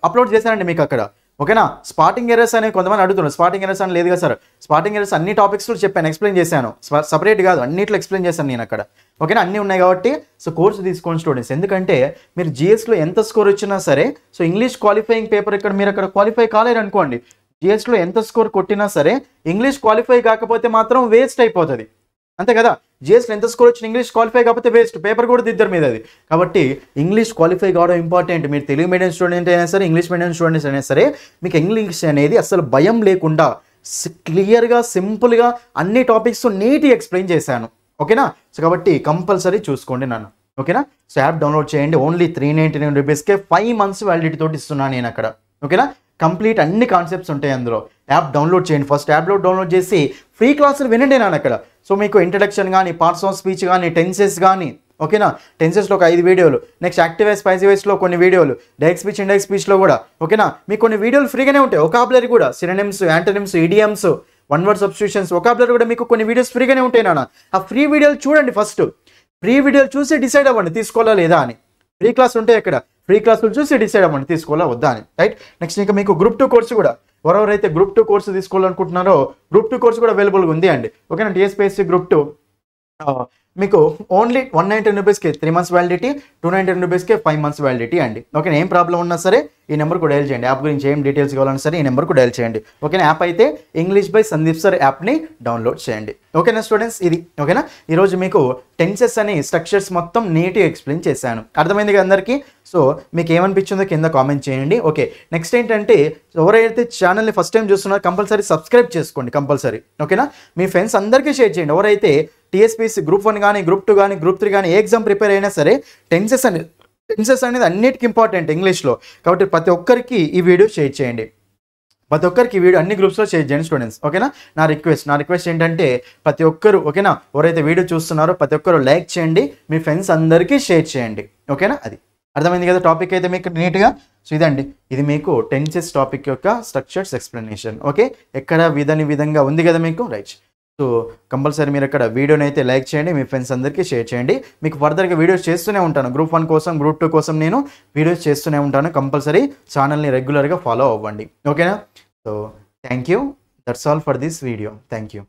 అప్లోడ్ చేశానండి మీకు అక్కడ. ఓకేనా, స్పాటింగ్ ఎర్రర్స్ అనేవి కొంతమంది అడుగుతున్నారు. స్పాటింగ్ ఎర్రర్స్ అని లేదు కదా సార్, స్పాటింగ్ ఎర్రర్స్ అన్ని టాపిక్స్లో చెప్పాను, ఎక్స్ప్లెయిన్ చేశాను. సపరేట్ కాదు, అన్నిట్లో ఎక్స్ప్లెయిన్ చేశాను నేను అక్కడ. ఓకేనా, అన్నీ ఉన్నాయి కాబట్టి సో కోర్సు తీసుకోండి స్టూడెంట్స్. ఎందుకంటే మీరు GSలో ఎంత స్కోర్ వచ్చినా సరే, సో ఇంగ్లీష్ క్వాలిఫైయింగ్ పేపర్ ఇక్కడ మీరు అక్కడ క్వాలిఫై కాలేరు అనుకోండి, GSలో ఎంత స్కోర్ కొట్టినా సరే ఇంగ్లీష్ క్వాలిఫై కాకపోతే మాత్రం వేస్ట్ అయిపోతుంది. అంతే కదా, GSలో ఎంత స్కోర్ వచ్చిన ఇంగ్లీష్ క్వాలిఫై కాకపోతే వేస్ట్, పేపర్ కూడా దిద్దరు మీద అది. కాబట్టి ఇంగ్లీష్ క్వాలిఫై కావడం ఇంపార్టెంట్. మీరు తెలుగు మీడియం స్టూడెంట్ అయినా సరే, ఇంగ్లీష్ మీడియం స్టూడెంట్స్ అయినా సరే, మీకు ఇంగ్లీష్ అనేది అసలు భయం లేకుండా క్లియర్గా సింపుల్గా అన్ని టాపిక్స్ నీట్గా ఎక్స్ప్లెయిన్ చేశాను. ఓకేనా, సో కాబట్టి కంపల్సరీ చూసుకోండి నన్ను. ఓకేనా, సో యాప్ డౌన్లోడ్ చేయండి. ఓన్లీ 399 రూపీస్కే 5 months వ్యాలిడిటీ తోటి ఇస్తున్నాను నేను అక్కడ. ఓకేనా, కంప్లీట్ అన్ని కాన్సెప్ట్స్ ఉంటాయి అందులో. యాప్ డౌన్లోడ్ చేయండి. ఫస్ట్ యాప్ డౌన్లోడ్ చేసి ఫ్రీ క్లాసులు వినండి నాన్న అక్కడ. సో మీకు ఇంట్రడక్షన్ కానీ, పార్ట్స్ ఆఫ్ స్పీచ్ కానీ, టెన్సెస్ కానీ, ఓకేనా. టెన్సెస్లో ఒక 5 వీడియోలు, నెక్స్ట్ యాక్టివ్ వాయిస్ పాసివ్ వాయిస్లో కొన్ని వీడియోలు, డైరెక్ట్ స్పీచ్ ఇండైరెక్ట్ స్పీచ్లో కూడా ఓకేనా మీకు కొన్ని వీడియోలు ఫ్రీగానే ఉంటాయి. వొకాబులరీ కూడా synonyms, antonyms, idioms, one word substitutions, vocabulary కూడా మీకు కొన్ని వీడియోస్ ఫ్రీగానే ఉంటాయి నాన్న. ఆ ఫ్రీ వీడియోలు చూడండి, ఫస్ట్ ఫ్రీ వీడియోలు చూసి డిసైడ్ అవ్వండి తీసుకోవాలా లేదా అని. ఫ్రీ క్లాస్ ఉంటాయి ఇక్కడ, ఫ్రీ క్లాసులు చూసి డిసైడ్ అవ్వండి తీసుకోవాలా వద్దా అని, రైట్. నెక్స్ట్ ఇంకా మీకు గ్రూప్ 2 కోర్సు కూడా ఎవరెవరైతే గ్రూప్ 2 కోర్సు తీసుకోవాలనుకుంటున్నారో గ్రూప్ 2 కోర్సు కూడా అవైలబుల్గా ఉంది అండి. ఓకేనా. టీఎస్పీఎస్సీ గ్రూప్ 2 మీకు ఓన్లీ 199 రూపీస్కి 3 months వ్యాలిడిటీ, 299 రూపీస్కి 5 months వ్యాలిడిటీ అండి. ఓకేనా. ఏం ప్రాబ్లం ఉన్నా సరే ఈ నెంబర్కు డయల్ చేయండి. యాప్ గురించి ఏం డీటెయిల్స్ కావాలన్నా సరే ఈ నెంబర్కు డయల్ చేయండి. ఓకేనా. యాప్ అయితే ఇంగ్లీష్ బై సందీప్ సార్ యాప్ని డౌన్లోడ్ చేయండి. ఓకేనా స్టూడెంట్స్, ఇది ఓకేనా. ఈరోజు మీకు టెన్సెస్ అని స్ట్రక్చర్స్ మొత్తం నీట్గా ఎక్స్ప్లెయిన్ చేశాను. అర్థమైంది కదా అందరికీ. సో మీకు ఏమనిపించిందో కింద కామెంట్ చేయండి. ఓకే. నెక్స్ట్ ఏంటంటే ఎవరైతే ఛానల్ని ఫస్ట్ టైం చూస్తున్నారో కంపల్సరీ సబ్స్క్రైబ్ చేసుకోండి కంపల్సరీ. ఓకేనా. మీ ఫ్రెండ్స్ అందరికీ షేర్ చేయండి. ఎవరైతే టీఎస్పీఎస్సీ గ్రూప్ 1 కానీ గ్రూప్ 2 కానీ గ్రూప్ 3 కానీ ఏ ఎగ్జామ్ ప్రిపేర్ అయినా సరే టెన్సెస్ అనేది అన్నిటికీ ఇంపార్టెంట్ ఇంగ్లీష్లో. కాబట్టి ప్రతి ఒక్కరికి ఈ వీడియో షేర్ చేయండి. ప్రతి ఒక్కరికి ఈ వీడియో అన్ని గ్రూప్స్లో షేర్ చేయండి స్టూడెంట్స్. ఓకేనా. నా రిక్వెస్ట్ ఏంటంటే ప్రతి ఒక్కరు ఓకేనా ఎవరైతే వీడియో చూస్తున్నారో ప్రతి ఒక్కరు లైక్ చేయండి, మీ ఫ్రెండ్స్ అందరికీ షేర్ చేయండి. ఓకేనా. అది అర్థమైంది కదా టాపిక్ అయితే మీకు నీట్గా. సో ఇదండి, ఇది మీకు టెన్సెస్ టాపిక్ యొక్క స్ట్రక్చర్స్ ఎక్స్ప్లెనేషన్. ఓకే. ఎక్కడ విధంగా ఉంది కదా మీకు, రైట్. సో కంపల్సరీ మీరు ఇక్కడ వీడియోని అయితే లైక్ చేయండి, మీ ఫ్రెండ్స్ అందరికీ షేర్ చేయండి. మీకు ఫర్దర్గా వీడియోస్ చేస్తూనే ఉంటాను. గ్రూప్ 1 కోసం గ్రూప్ 2 కోసం నేను వీడియోస్ చేస్తూనే ఉంటాను. కంపల్సరీ ఛానల్ని రెగ్యులర్గా ఫాలో అవ్వండి. ఓకేనా. So thank you. That's all for this video. Thank you.